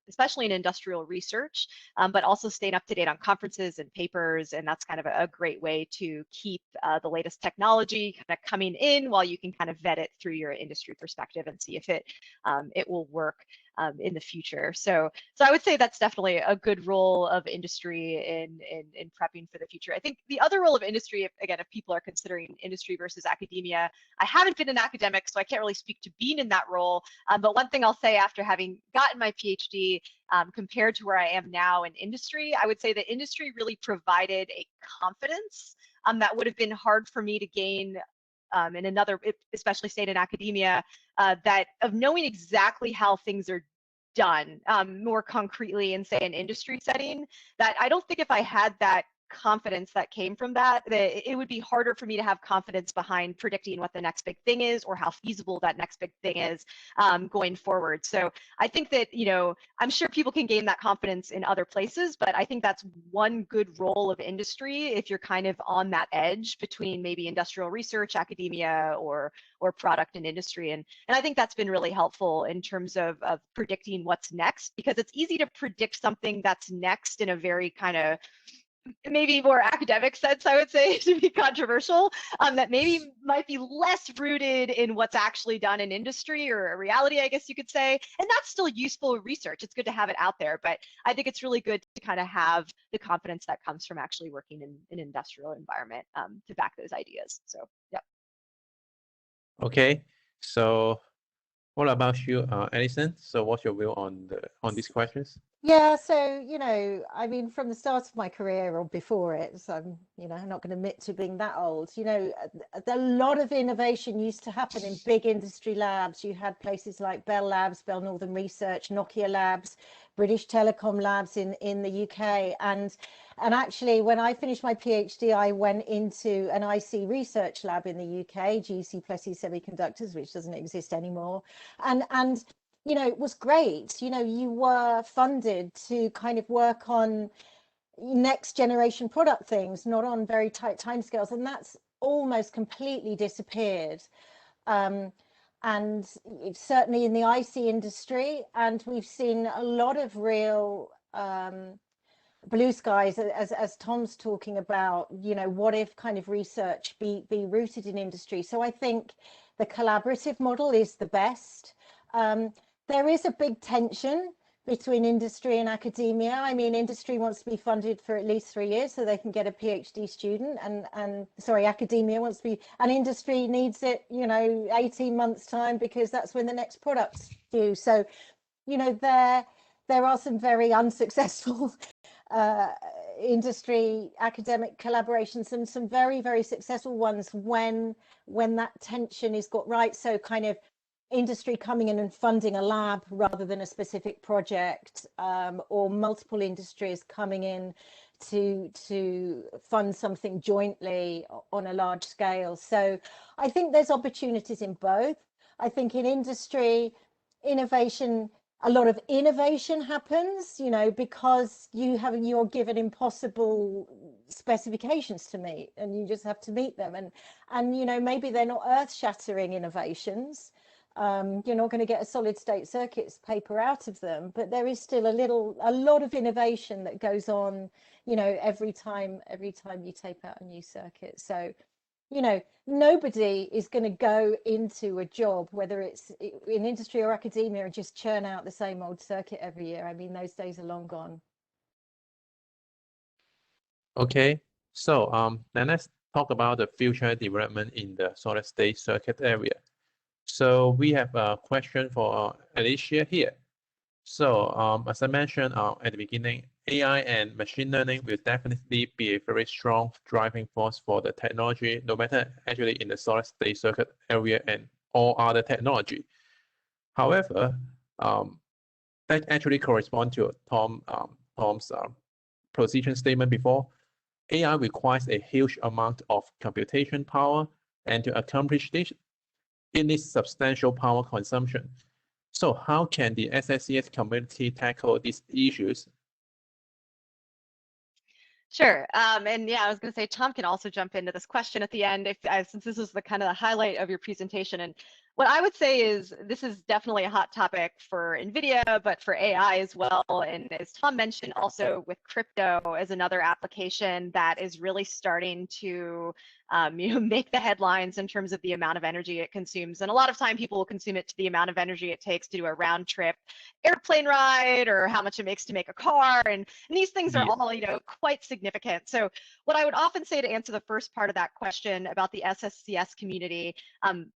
especially in industrial research, but also staying up to date on conferences and papers. And that's kind of a great way to keep the latest technology kind of coming in, while you can kind of vet it through your industry perspective and see if it will work in the future. So I would say that's definitely a good role of industry in prepping for the future. I think the other role of industry, if people are considering industry versus academia, I haven't been an academic, so I can't really speak to being in that role. But one thing I'll say, after having gotten my PhD, compared to where I am now in industry, I would say that industry really provided a confidence that would have been hard for me to gain in another, especially staying in academia, that of knowing exactly how things are done more concretely in, say, an industry setting, that I don't think if I had that confidence that came from that it would be harder for me to have confidence behind predicting what the next big thing is, or how feasible that next big thing is going forward. So I think that, I'm sure people can gain that confidence in other places, but I think that's one good role of industry if you're kind of on that edge between maybe industrial research, academia, or product and industry. And I think that's been really helpful in terms of predicting what's next, because it's easy to predict something that's next in a very kind of maybe more academic sense, I would say, to be controversial, that maybe might be less rooted in what's actually done in industry or a reality, I guess you could say. And that's still useful research. It's good to have it out there, but I think it's really good to kind of have the confidence that comes from actually working in an industrial environment to back those ideas. So, yeah. Okay, so what about you, Alison? So what's your view on these questions? Yeah, so, I mean, from the start of my career or before it, so I'm not going to admit to being that old, a lot of innovation used to happen in big industry labs. You had places like Bell Labs, Bell Northern Research, Nokia Labs, British Telecom Labs in the UK. And actually, when I finished my PhD, I went into an IC research lab in the UK, GC Plessey Semiconductors, which doesn't exist anymore. And it was great. You were funded to kind of work on next generation product things, not on very tight timescales, and that's almost completely disappeared. And certainly in the IC industry, and we've seen a lot of real blue skies, as Tom's talking about, what if kind of research be rooted in industry. So I think the collaborative model is the best. There is a big tension between industry and academia. I mean, industry wants to be funded for at least 3 years so they can get a PhD student, and academia wants to be, and industry needs it, 18 months time, because that's when the next product's due. So, there are some very unsuccessful industry academic collaborations, and some very, very successful ones when that tension is got right. So kind of industry coming in and funding a lab rather than a specific project, or multiple industries coming in to fund something jointly on a large scale. So I think there's opportunities in both. I think in industry, a lot of innovation happens, because you're given impossible specifications to meet, and you just have to meet them. And maybe they're not earth-shattering innovations. You're not going to get a solid state circuits paper out of them, but there is still a lot of innovation that goes on, every time you tape out a new circuit. So, nobody is going to go into a job, whether it's in industry or academia, and just churn out the same old circuit every year. I mean, those days are long gone. Okay, so then let's talk about the future development in the solid state circuit area. So we have a question for Alicia here. So as I mentioned at the beginning, AI and machine learning will definitely be a very strong driving force for the technology, no matter actually in the solid state circuit area and all other technology. However, that actually corresponds to Tom's position statement before. AI requires a huge amount of computation power, and to accomplish this, it needs substantial power consumption. So how can the SSCS community tackle these issues? Sure. And yeah, I was going to say, Tom can also jump into this question at the end, since this is the kind of the highlight of your presentation. And what I would say is this is definitely a hot topic for NVIDIA, but for AI as well. And as Tom mentioned, also with crypto as another application that is really starting to make the headlines in terms of the amount of energy it consumes. And a lot of time people will consume it to the amount of energy it takes to do a round trip airplane ride, or how much it makes to make a car. And these things are all, quite significant. So what I would often say to answer the first part of that question about the SSCS community,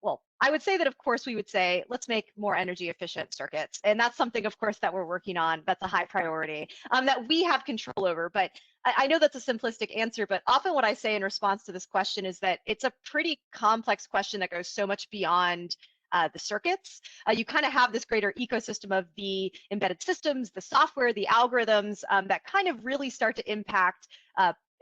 well, I would say that, of course, we would say, let's make more energy efficient circuits. And that's something, of course, that we're working on. That's a high priority that we have control over. But I know that's a simplistic answer, but often what I say in response to this question is that it's a pretty complex question that goes so much beyond the circuits. You kind of have this greater ecosystem of the embedded systems, the software, the algorithms that kind of really start to impact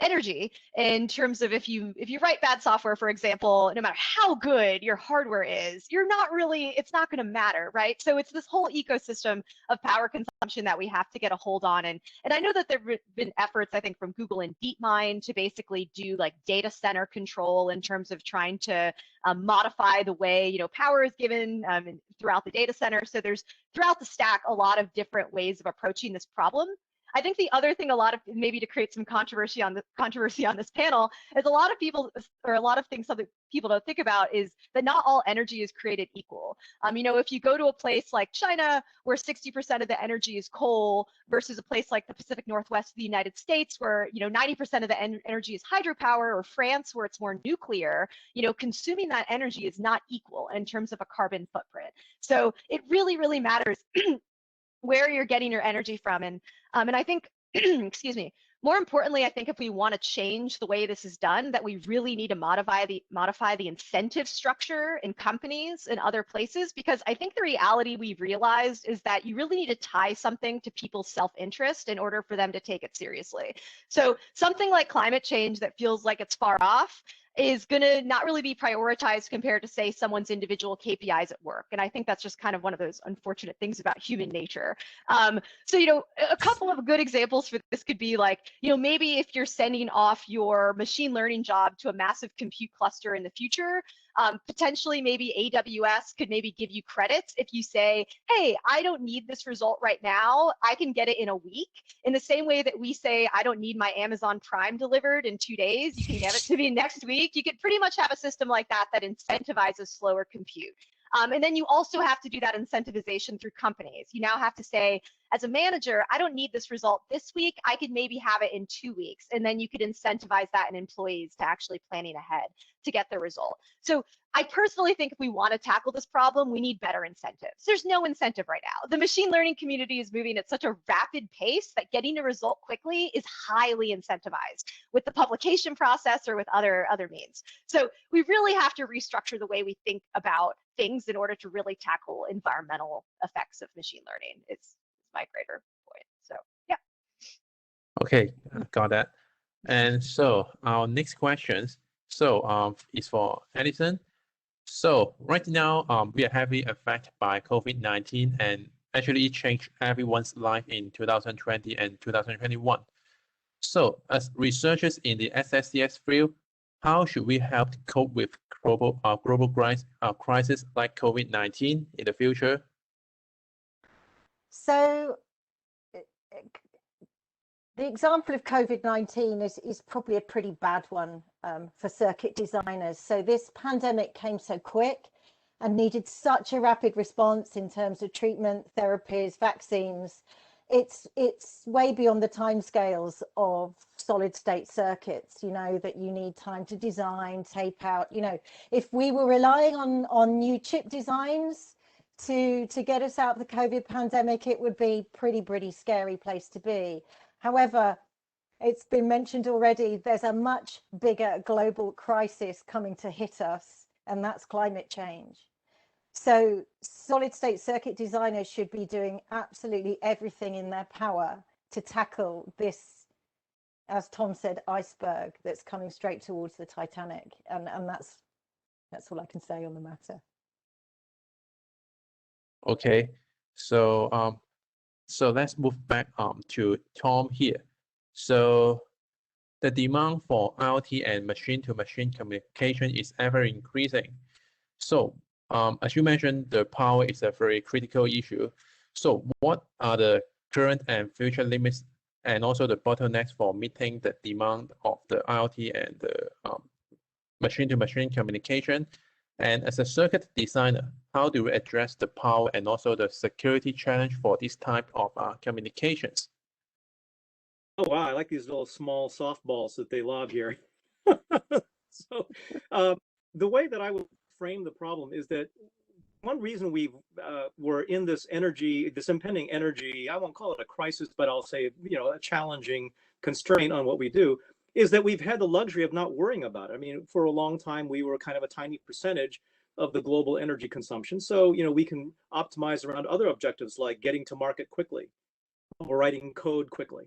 energy in terms of if you write bad software, for example, no matter how good your hardware is, it's not going to matter, right? So it's this whole ecosystem of power consumption that we have to get a hold on. And I know that there have been efforts, I think, from Google and DeepMind to basically do like data center control in terms of trying to modify the way power is given throughout the data center. So there's throughout the stack a lot of different ways of approaching this problem. I think the other thing, a lot of, maybe to create some controversy on this panel, is a lot of people, or a lot of things that people don't think about, is that not all energy is created equal. You know, if you go to a place like China, where 60% of the energy is coal, versus a place like the Pacific Northwest of the United States, where, you know, 90% of the energy is hydropower, or France, where it's more nuclear, you know, consuming that energy is not equal in terms of a carbon footprint. So it really, really matters where you're getting your energy from. And I think, excuse me, more importantly, I think if we want to change the way this is done, that we really need to modify the incentive structure in companies and other places, because I think the reality we've realized is that you really need to tie something to people's self-interest in order for them to take it seriously. So something like climate change that feels like it's far off is going to not really be prioritized compared to, say, someone's individual KPIs at work. And I think that's just kind of one of those unfortunate things about human nature. So, you know, a couple of good examples for this could be like, you know, maybe if you're sending off your machine learning job to a massive compute cluster in the future, potentially maybe AWS could maybe give you credits if you say, hey, I don't need this result right now, I can get it in a week. In the same way that we say, I don't need my Amazon Prime delivered in 2 days, you can get it to me next week. You could pretty much have a system like that that incentivizes slower compute. And then you also have to do that incentivization through companies. You now have to say, as a manager, I don't need this result this week, I could maybe have it in 2 weeks. And then you could incentivize that in employees to actually planning ahead to get the result. So I personally think if we want to tackle this problem, we need better incentives. There's no incentive right now. The machine learning community is moving at such a rapid pace that getting a result quickly is highly incentivized with the publication process or with other means. So we really have to restructure the way we think about things in order to really tackle environmental effects of machine learning. It's my greater point. So yeah. Okay, got that. And so our next questions, is for Alison. So right now, we are heavily affected by COVID-19, and actually it changed everyone's life in 2020 and 2021. So as researchers in the SSCS field, how should we help to cope with global crisis like COVID-19 in the future? So the example of COVID-19 is probably a pretty bad one for circuit designers. So this pandemic came so quick and needed such a rapid response in terms of treatment, therapies, vaccines. It's way beyond the timescales of solid state circuits, you know, that you need time to design, tape out. You know, if we were relying on new chip designs to get us out of the COVID pandemic, it would be pretty scary place to be. However, it's been mentioned already, there's a much bigger global crisis coming to hit us, and that's climate change. So solid state circuit designers should be doing absolutely everything in their power to tackle this, as Tom said, iceberg that's coming straight towards the Titanic. And that's all I can say on the matter. Okay, so let's move back to Tom here. So the demand for IoT and machine-to-machine communication is ever increasing. So as you mentioned, the power is a very critical issue. So what are the current and future limits and also the bottlenecks for meeting the demand of the IoT and the machine-to-machine communication? And as a circuit designer, how do we address the power and also the security challenge for this type of communications? Oh, wow, I like these little small softballs that they lob here. So the way that I would frame the problem is that one reason we were in this impending energy, I won't call it a crisis, but I'll say, you know, a challenging constraint on what we do, is that we've had the luxury of not worrying about it. I mean, for a long time, we were kind of a tiny percentage of the global energy consumption. So, you know, we can optimize around other objectives like getting to market quickly or writing code quickly.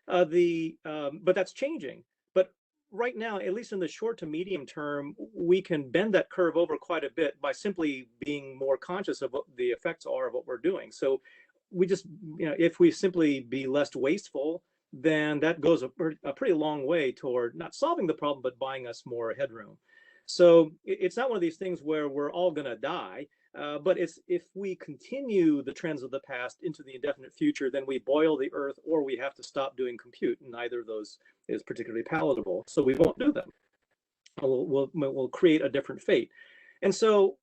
But that's changing. But right now, at least in the short to medium term, we can bend that curve over quite a bit by simply being more conscious of what the effects are of what we're doing. So we just, you know, if we simply be less wasteful, then that goes a pretty long way toward not solving the problem, but buying us more headroom. So it's not one of these things where we're all going to die, but it's if we continue the trends of the past into the indefinite future, then we boil the earth or we have to stop doing compute. And neither of those is particularly palatable. So we won't do them. We'll create a different fate. And so,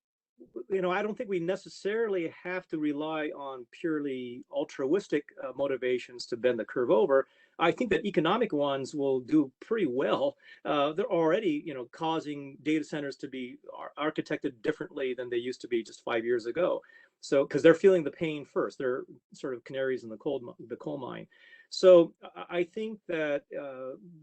I don't think we necessarily have to rely on purely altruistic motivations to bend the curve over. I think that economic ones will do pretty well. They're already, causing data centers to be architected differently than they used to be just 5 years ago. So, because they're feeling the pain first, they're sort of canaries in the coal mine. So I think that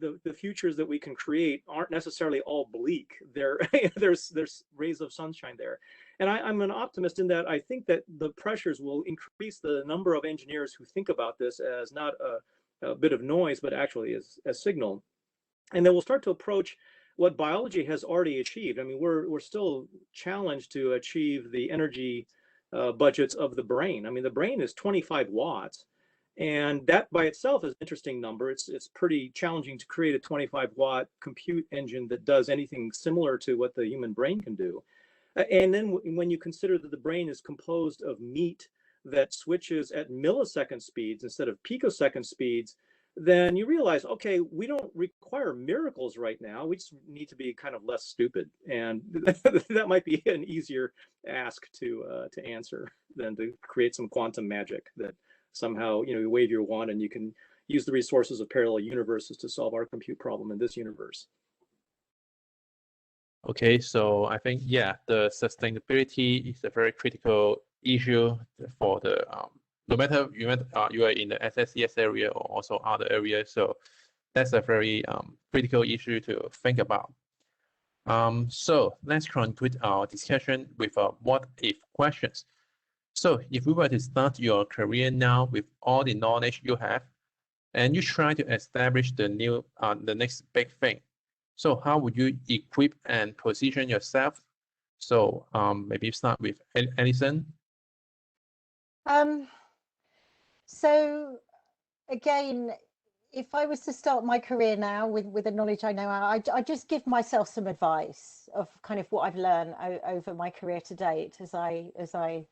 the futures that we can create aren't necessarily all bleak. There's rays of sunshine there. And I'm an optimist in that I think that the pressures will increase the number of engineers who think about this as not a bit of noise, but actually as signal. And then we'll start to approach what biology has already achieved. I mean, we're still challenged to achieve the energy budgets of the brain. I mean, the brain is 25 watts. And that by itself is an interesting number. It's pretty challenging to create a 25-watt compute engine that does anything similar to what the human brain can do. And then when you consider that the brain is composed of meat that switches at millisecond speeds instead of picosecond speeds, then you realize, okay, we don't require miracles right now. We just need to be kind of less stupid. And that might be an easier ask to answer than to create some quantum magic that somehow, you wave your wand and you can use the resources of parallel universes to solve our compute problem in this universe. Okay, so I think, yeah, the sustainability is a very critical issue for the, no matter you are in the SSCS area or also other areas. So that's a very critical issue to think about. So let's conclude our discussion with what if questions. So if we were to start your career now with all the knowledge you have, and you try to establish the next big thing, so how would you equip and position yourself? So maybe start with Alison. So again, if I was to start my career now with the knowledge I know, I just give myself some advice of kind of what I've learned over my career to date as I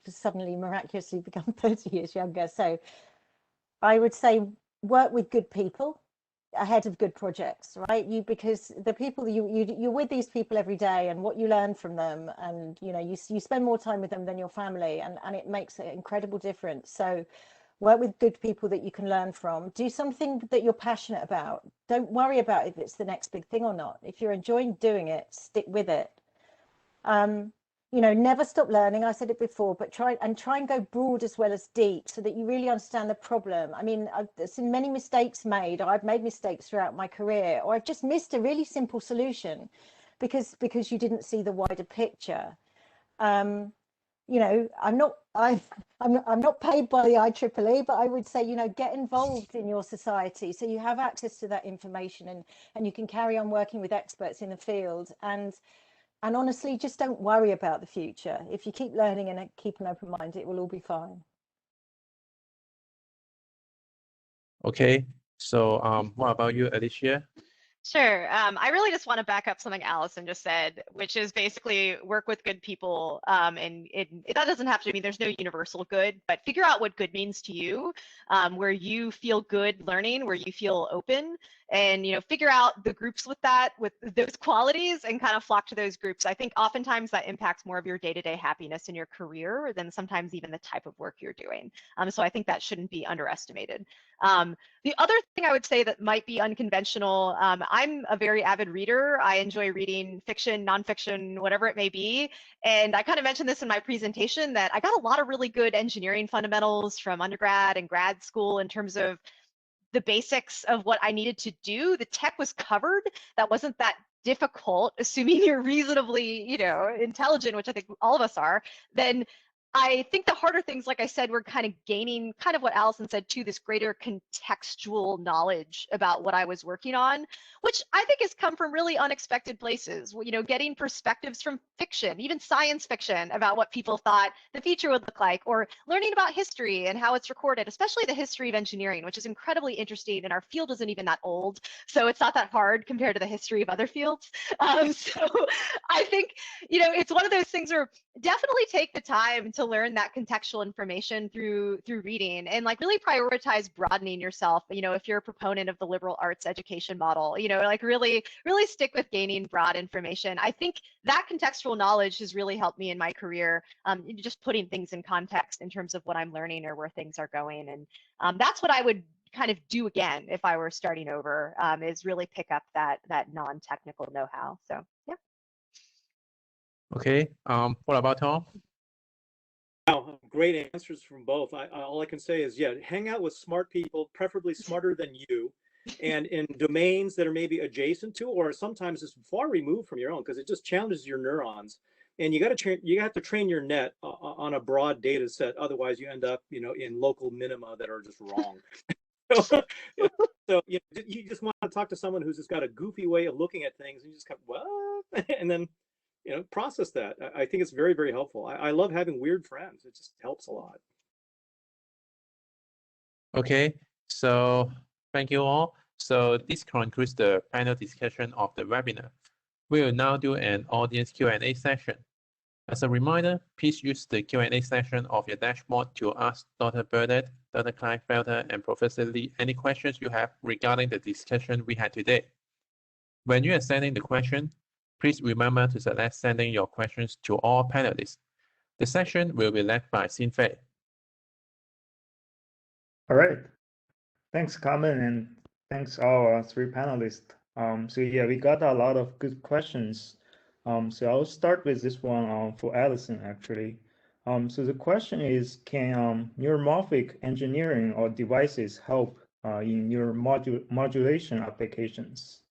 suddenly miraculously become 30 years younger. So I would say work with good people ahead of good projects, right? Because the people you're with these people every day, and what you learn from them, and you spend more time with them than your family, and it makes an incredible difference. So work with good people that you can learn from. Do something that you're passionate about. Don't worry about if it's the next big thing or not. If you're enjoying doing it, stick with it. Never stop learning. I said it before, but try and go broad as well as deep, so that you really understand the problem. I mean, I've seen many mistakes made. I've made mistakes throughout my career, or I've just missed a really simple solution because you didn't see the wider picture. I'm not paid by the IEEE, but I would say, get involved in your society so you have access to that information, and you can carry on working with experts in the field. And honestly, just don't worry about the future. If you keep learning and keep an open mind, it will all be fine. Okay, so what about you, Alicia? Sure. I really just want to back up something Alison just said, which is basically work with good people. And that doesn't have to mean there's no universal good, but figure out what good means to you, where you feel good learning, where you feel open, and figure out the groups with those qualities and kind of flock to those groups. I think oftentimes that impacts more of your day-to-day happiness in your career than sometimes even the type of work you're doing. So I think that shouldn't be underestimated. The other thing I would say that might be unconventional, I'm a very avid reader. I enjoy reading fiction, nonfiction, whatever it may be. And I kind of mentioned this in my presentation that I got a lot of really good engineering fundamentals from undergrad and grad school in terms of the basics of what I needed to do. The tech was covered. That wasn't that difficult, assuming you're reasonably, intelligent, which I think all of us are. Then I think the harder things, like I said, were kind of gaining kind of what Alison said too, this greater contextual knowledge about what I was working on, which I think has come from really unexpected places. You know, getting perspectives from fiction, even science fiction, about what people thought the future would look like, or learning about history and how it's recorded, especially the history of engineering, which is incredibly interesting. And our field isn't even that old, so it's not that hard compared to the history of other fields. So I think, you know, it's one of those things where definitely take the time to learn that contextual information through reading, and like really prioritize broadening yourself. You know, if you're a proponent of the liberal arts education model, you know, like really stick with gaining broad information. I think that contextual knowledge has really helped me in my career, just putting things in context in terms of what I'm learning or where things are going. And that's what I would kind of do again if I were starting over, is really pick up that non-technical know-how. So yeah. Okay. What about Tom? Wow, great answers from both. All I can say is, yeah, hang out with smart people, preferably smarter than you, and in domains that are maybe adjacent to, or sometimes just far removed from your own, because it just challenges your neurons. And you got to train your net on a broad data set. Otherwise, you end up, you know, in local minima that are just wrong. So, you know, you just want to talk to someone who's just got a goofy way of looking at things, and you just go, what? And then, you know, process that. I think it's very, very helpful. I love having weird friends. It just helps a lot. Okay, so thank you all. So this concludes the panel discussion of the webinar. We will now do an audience Q&A session. As a reminder, please use the Q&A section of your dashboard to ask Dr. Burdett, Dr. Kleinfelter, and Professor Lee any questions you have regarding the discussion we had today. When you are sending the question, please remember to select sending your questions to all panelists. The session will be led by Xin Fei. All right. Thanks, Carmen, and thanks our three panelists. So yeah, we got a lot of good questions. So I'll start with this one for Alison, actually. So the question is, can neuromorphic engineering or devices help in your modulation applications?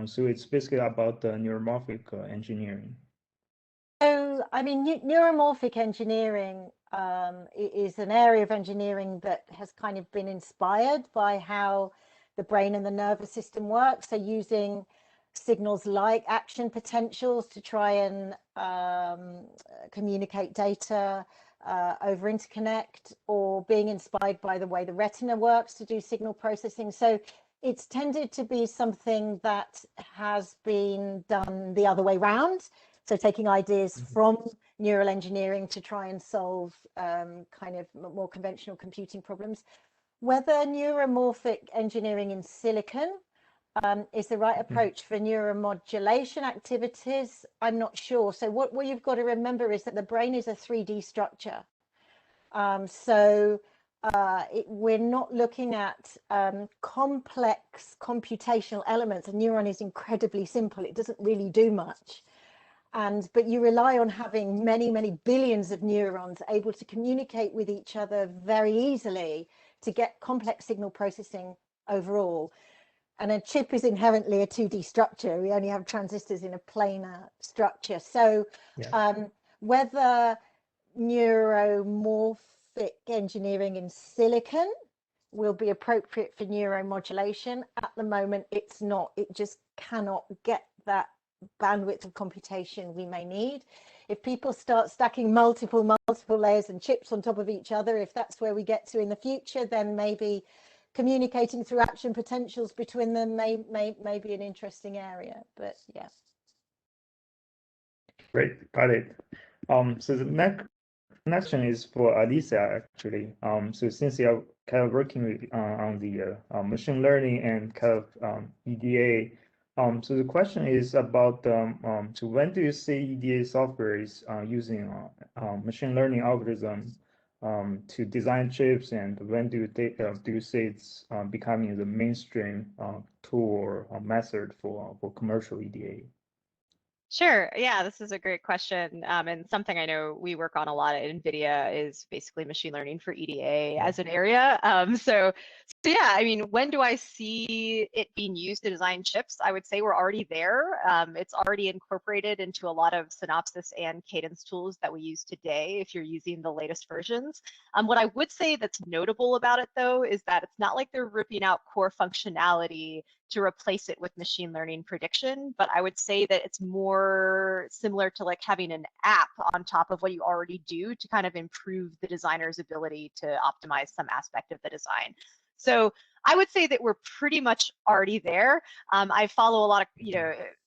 So it's basically about the neuromorphic engineering. So, I mean, neuromorphic engineering is an area of engineering that has kind of been inspired by how the brain and the nervous system work. So using signals like action potentials to try and communicate data over interconnect, or being inspired by the way the retina works to do signal processing. So it's tended to be something that has been done the other way around. So taking ideas from neural engineering to try and solve kind of more conventional computing problems. Whether neuromorphic engineering in silicon is the right approach for neuromodulation activities, I'm not sure. So what you've got to remember is that the brain is a 3D structure. We're not looking at complex computational elements. A neuron is incredibly simple. It doesn't really do much. But you rely on having many, many billions of neurons able to communicate with each other very easily to get complex signal processing overall. And a chip is inherently a 2D structure. We only have transistors in a planar structure. So whether neuromorphic engineering in silicon will be appropriate for neuromodulation, at the moment it's not. It just cannot get that bandwidth of computation we may need. If people start stacking multiple layers and chips on top of each other, if that's where we get to in the future, then maybe communicating through action potentials between them may be an interesting area. But yeah. Great, got it. So the next question is for Alicia, actually. So since you're kind of working with, on the machine learning and kind of EDA, so the question is about so when do you see EDA software is using machine learning algorithm to design chips, and when do you say it's becoming the mainstream tool or method for commercial EDA? Sure. Yeah, this is a great question. And something I know we work on a lot at NVIDIA is basically machine learning for EDA as an area. So yeah, I mean, when do I see it being used to design chips? I would say we're already there. It's already incorporated into a lot of Synopsys and Cadence tools that we use today if you're using the latest versions. What I would say that's notable about it, though, is that it's not like they're ripping out core functionality to replace it with machine learning prediction, but I would say that it's more similar to like having an app on top of what you already do to kind of improve the designer's ability to optimize some aspect of the design. So I would say that we're pretty much already there. I follow a lot of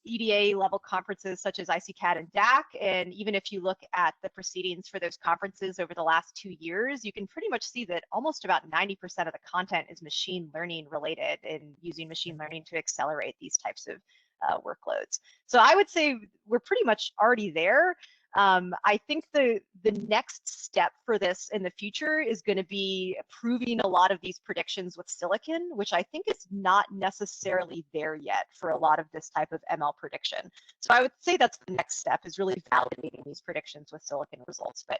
EDA level conferences such as ICCAD and DAC, and even if you look at the proceedings for those conferences over the last 2 years, you can pretty much see that almost about 90% of the content is machine learning related and using machine learning to accelerate these types of workloads. So I would say we're pretty much already there. I think the next step for this in the future is going to be proving a lot of these predictions with silicon, which I think is not necessarily there yet for a lot of this type of ML prediction. So I would say that's the next step, is really validating these predictions with silicon results. But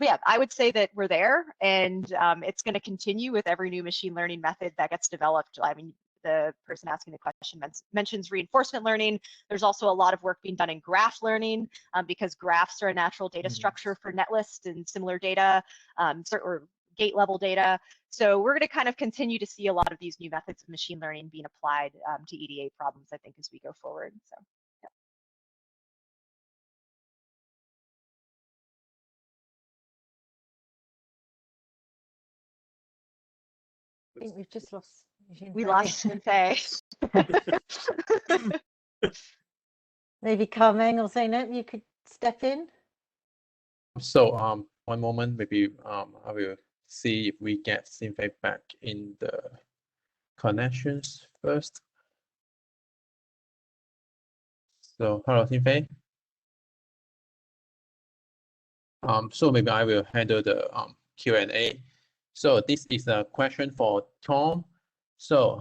yeah, I would say that we're there, and it's going to continue with every new machine learning method that gets developed. I mean, the person asking the question mentions reinforcement learning. There's also a lot of work being done in graph learning because graphs are a natural data structure for netlist and similar data or gate level data. So we're going to kind of continue to see a lot of these new methods of machine learning being applied to EDA problems, I think, as we go forward. So. I think we've just lost. We lost Xinfei. Maybe Carmeng or Zainab, you could step in. So one moment, maybe I will see if we get Xinfei back in the connections first. So hello, Xinfei. So maybe I will handle the Q&A. So this is a question for Tom. So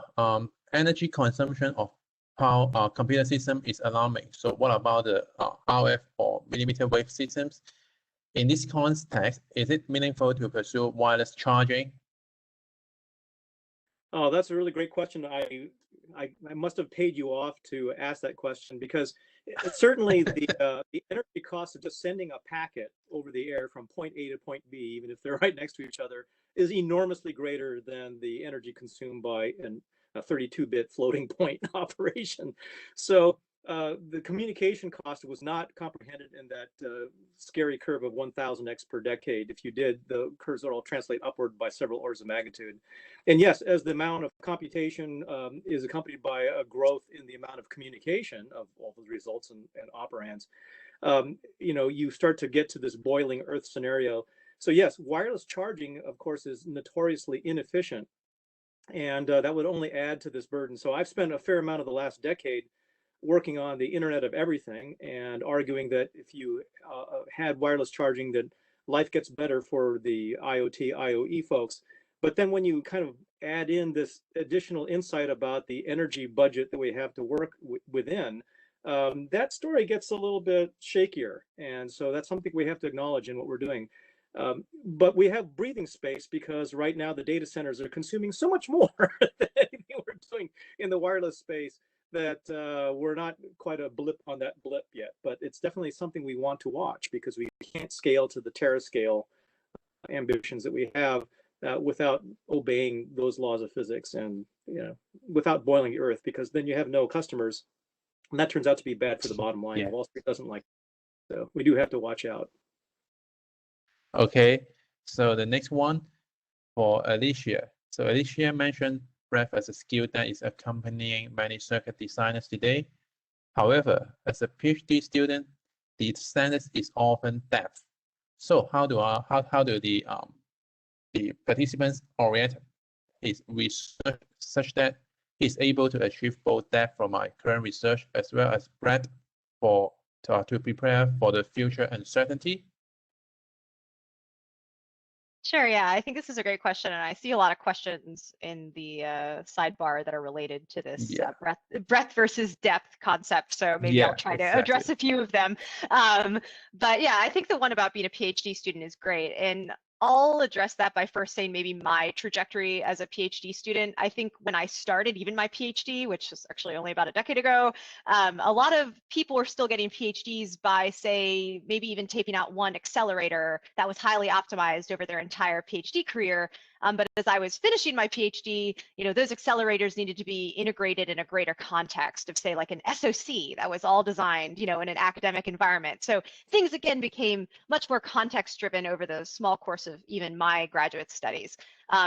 energy consumption of power computer system is alarming. So what about the RF or millimeter wave systems? In this context, is it meaningful to pursue wireless charging? Oh, that's a really great question. I must have paid you off to ask that question, because certainly the energy cost of just sending a packet over the air from point A to point B, even if they're right next to each other, is enormously greater than the energy consumed by a 32-bit floating point operation. So the communication cost was not comprehended in that scary curve of 1,000x per decade. If you did, the curves will all translate upward by several orders of magnitude. And yes, as the amount of computation is accompanied by a growth in the amount of communication of all the results and operands, you start to get to this boiling Earth scenario. So yes, wireless charging, of course, is notoriously inefficient, and that would only add to this burden. So I've spent a fair amount of the last decade working on the Internet of Everything and arguing that if you had wireless charging, that life gets better for the IoT, IoE folks. But then when you kind of add in this additional insight about the energy budget that we have to work within, that story gets a little bit shakier. And so that's something we have to acknowledge in what we're doing. But we have breathing space, because right now the data centers are consuming so much more than anything we're doing in the wireless space, that we're not quite a blip on that blip yet. But it's definitely something we want to watch, because we can't scale to the terascale ambitions that we have without obeying those laws of physics, and without boiling the Earth, because then you have no customers, and that turns out to be bad for the bottom line. Yeah. Wall Street doesn't like it. So we do have to watch out. Okay, so the next one for Alicia. So Alicia mentioned breadth as a skill that is accompanying many circuit designers today. However, as a PhD student, the standard is often depth. So how do the participants orient his research such that he's able to achieve both depth from my current research as well as breadth to prepare for the future uncertainty? Sure, yeah, I think this is a great question, and I see a lot of questions in the sidebar that are related to this Yeah. breadth versus depth concept. So maybe I'll try to address a few of them. But yeah, I think the one about being a PhD student is great, and I'll address that by first saying maybe my trajectory as a PhD student. I think when I started even my PhD, which was actually only about a decade ago, a lot of people were still getting PhDs by, say, maybe even taping out one accelerator that was highly optimized over their entire PhD career. But as I was finishing my PhD, those accelerators needed to be integrated in a greater context of, say, like an SOC that was all designed, in an academic environment. So things again became much more context driven over the small course of even my graduate studies.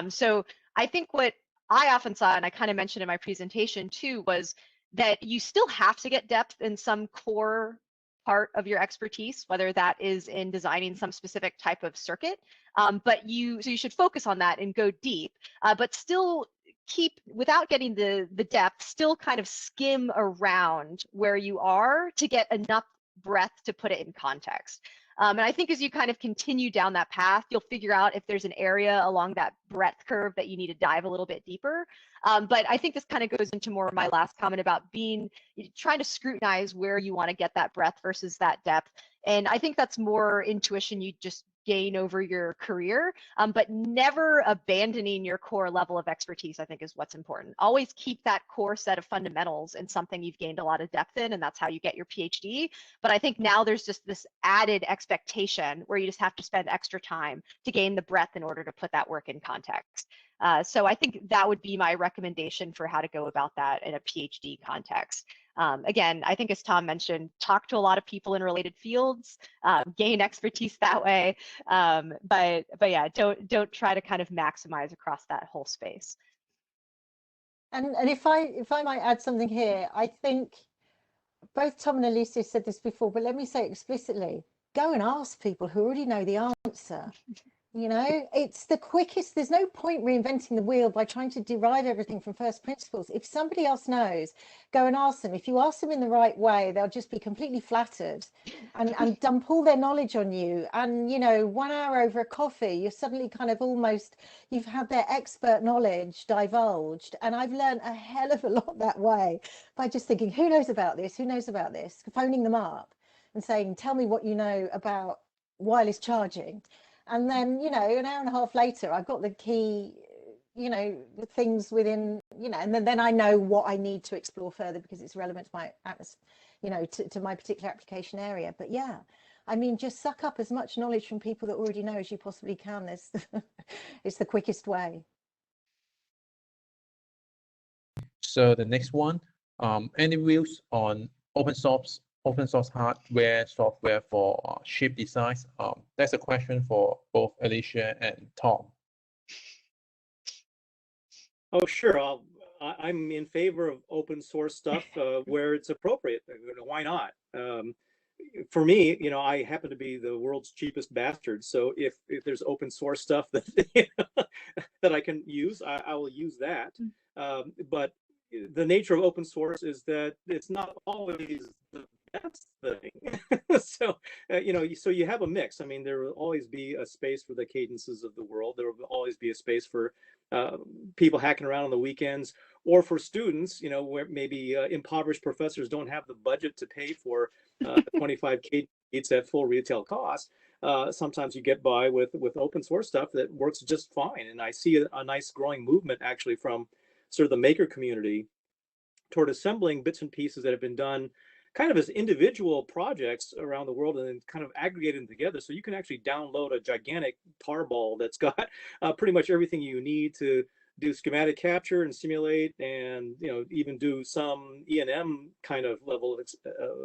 So I think what I often saw, and I kind of mentioned in my presentation too, was that you still have to get depth in some core part of your expertise, whether that is in designing some specific type of circuit. So you should focus on that and go deep, but still keep, without getting the depth, still kind of skim around where you are to get enough breadth to put it in context. And I think as you kind of continue down that path, you'll figure out if there's an area along that breadth curve that you need to dive a little bit deeper. But I think this kind of goes into more of my last comment about trying to scrutinize where you want to get that breadth versus that depth. And I think that's more intuition you just gain over your career, but never abandoning your core level of expertise, I think, is what's important. Always keep that core set of fundamentals in something you've gained a lot of depth in, and that's how you get your PhD. But I think now there's just this added expectation where you just have to spend extra time to gain the breadth in order to put that work in context. So I think that would be my recommendation for how to go about that in a PhD context. Again, I think as Tom mentioned, talk to a lot of people in related fields, gain expertise that way. But yeah, don't try to kind of maximize across that whole space. And if I might add something here, I think both Tom and Alicia said this before, but let me say it explicitly: go and ask people who already know the answer. It's the quickest. There's no point reinventing the wheel by trying to derive everything from first principles. If somebody else knows, go and ask them. If you ask them in the right way, they'll just be completely flattered and dump all their knowledge on you. And 1 hour over a coffee, you're suddenly kind of you've had their expert knowledge divulged. And I've learned a hell of a lot that way by just thinking, who knows about this? Who knows about this? Phoning them up and saying, tell me what you know about wireless charging. And then, an hour and a half later, I've got the key, the things within, and then I know what I need to explore further because it's relevant to my, to my particular application area. But yeah, I mean, just suck up as much knowledge from people that already know as you possibly can. It's the quickest way. So the next one, any views on open source hardware, software for chip designs? That's a question for both Alicia and Tom. Oh, sure. I'm in favor of open source stuff where it's appropriate. Why not? For me, I happen to be the world's cheapest bastard. So if there's open source stuff that that I can use, I will use that. But the nature of open source is that it's not always the best thing. So so you have a mix. I mean, there will always be a space for the cadences of the world. There will always be a space for people hacking around on the weekends, or for students, where maybe impoverished professors don't have the budget to pay for 25 cadence at full retail cost. Sometimes you get by with open source stuff that works just fine. And I see a nice growing movement actually from sort of the maker community toward assembling bits and pieces that have been done kind of as individual projects around the world and then kind of aggregating them together. So you can actually download a gigantic tarball that's got pretty much everything you need to do schematic capture and simulate, and even do some E&M kind of level of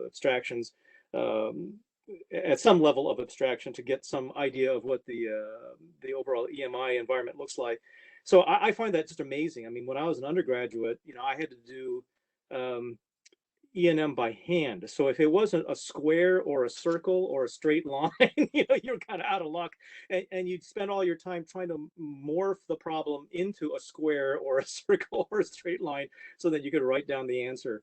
abstractions, at some level of abstraction, to get some idea of what the overall EMI environment looks like. So I find that just amazing. I mean, when I was an undergraduate, I had to do E&M by hand. So if it wasn't a square or a circle or a straight line, you're kind of out of luck, and you'd spend all your time trying to morph the problem into a square or a circle or a straight line so that you could write down the answer.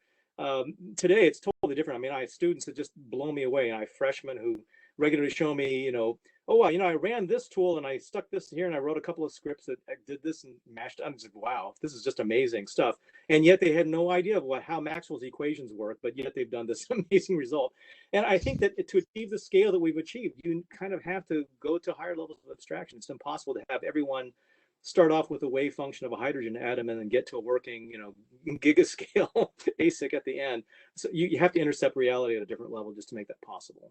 Today it's totally different. I mean, I have students that just blow me away. I have freshmen who regularly show me, you know, oh, well, you know, I ran this tool and I stuck this here and I wrote a couple of scripts that did this and mashed. I'm just like, wow, this is just amazing stuff. And yet they had no idea of how Maxwell's equations work, but yet they've done this amazing result. And I think that to achieve the scale that we've achieved, you kind of have to go to higher levels of abstraction. It's impossible to have everyone start off with a wave function of a hydrogen atom and then get to a working, you know, gigascale ASIC at the end. So you have to intercept reality at a different level just to make that possible.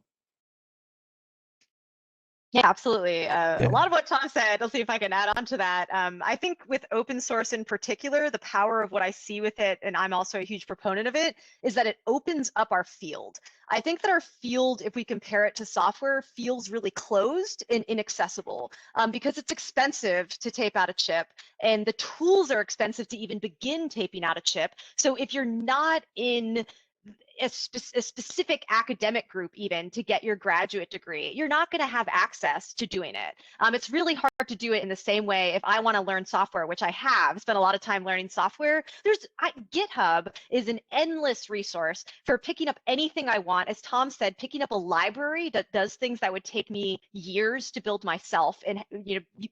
Yeah, absolutely. A lot of what Tom said, I'll see if I can add on to that. I think with open source in particular, the power of what I see with it, and I'm also a huge proponent of it, is that it opens up our field. I think that our field, if we compare it to software, feels really closed and inaccessible because it's expensive to tape out a chip and the tools are expensive to even begin taping out a chip. So if you're not in a specific academic group even to get your graduate degree, you're not going to have access to doing it. It's really hard to do it in the same way if I want to learn software, which I have spent a lot of time learning software. GitHub is an endless resource for picking up anything I want. As Tom said, picking up a library that does things that would take me years to build myself and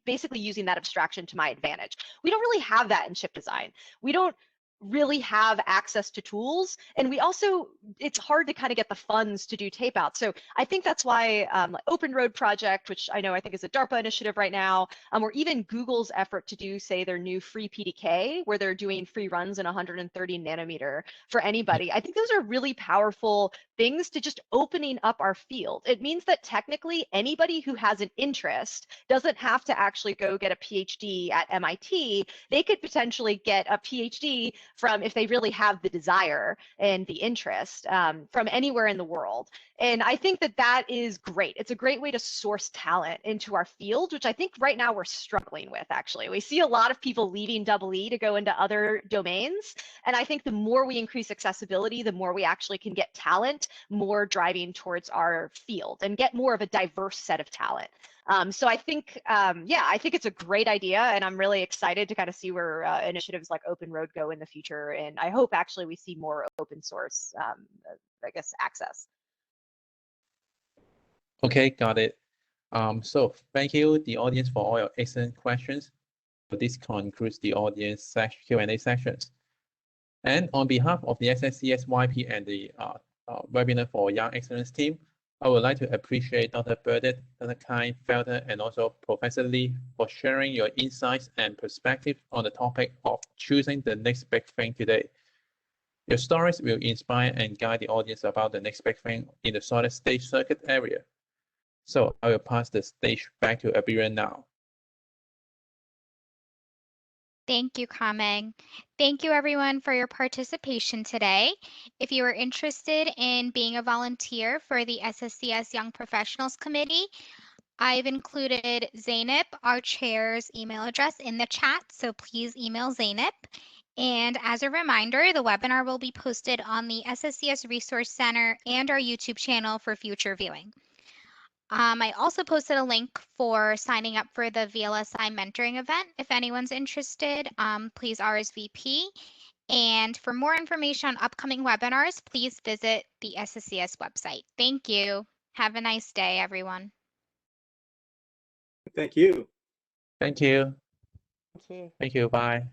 basically using that abstraction to my advantage. We don't really have that in chip design. We don't really have access to tools, and we also, it's hard to kind of get the funds to do tape out. So I think that's why Open Road Project, which I think is a DARPA initiative right now, or even Google's effort to do, say, their new free PDK, where they're doing free runs in 130 nanometer for anybody. I think those are really powerful things to just opening up our field. It means that technically anybody who has an interest doesn't have to actually go get a PhD at MIT. They could potentially get a PhD from, if they really have the desire and the interest, from anywhere in the world. And I think that that is great. It's a great way to source talent into our field, which I think right now we're struggling with, actually. We see a lot of people leaving EE to go into other domains. And I think the more we increase accessibility, the more we actually can get talent more driving towards our field and get more of a diverse set of talent. So I think, yeah, I think it's a great idea, and I'm really excited to kind of see where initiatives like Open Road go in the future. And I hope actually we see more open source, I guess, access. Okay, got it. So thank you, the audience, for all your excellent questions. So this concludes the audience Q&A sessions. And on behalf of the SSCS YP and the Webinar for Young Excellence team, I would like to appreciate Dr. Burdett, Dr. Kleinfelter, and also Professor Lee for sharing your insights and perspective on the topic of choosing the next big thing today. Your stories will inspire and guide the audience about the next big thing in the solid state circuit area. So I will pass the stage back to Abira now. Thank you, Kameng. Thank you, everyone, for your participation today. If you are interested in being a volunteer for the SSCS Young Professionals Committee, I've included Zainab, our chair's email address in the chat, so please email Zainab. And as a reminder, the webinar will be posted on the SSCS Resource Center and our YouTube channel for future viewing. I also posted a link for signing up for the VLSI mentoring event. If anyone's interested, please RSVP. And for more information on upcoming webinars, please visit the SSCS website. Thank you. Have a nice day, everyone. Thank you. Thank you. Thank you. Thank you. Bye.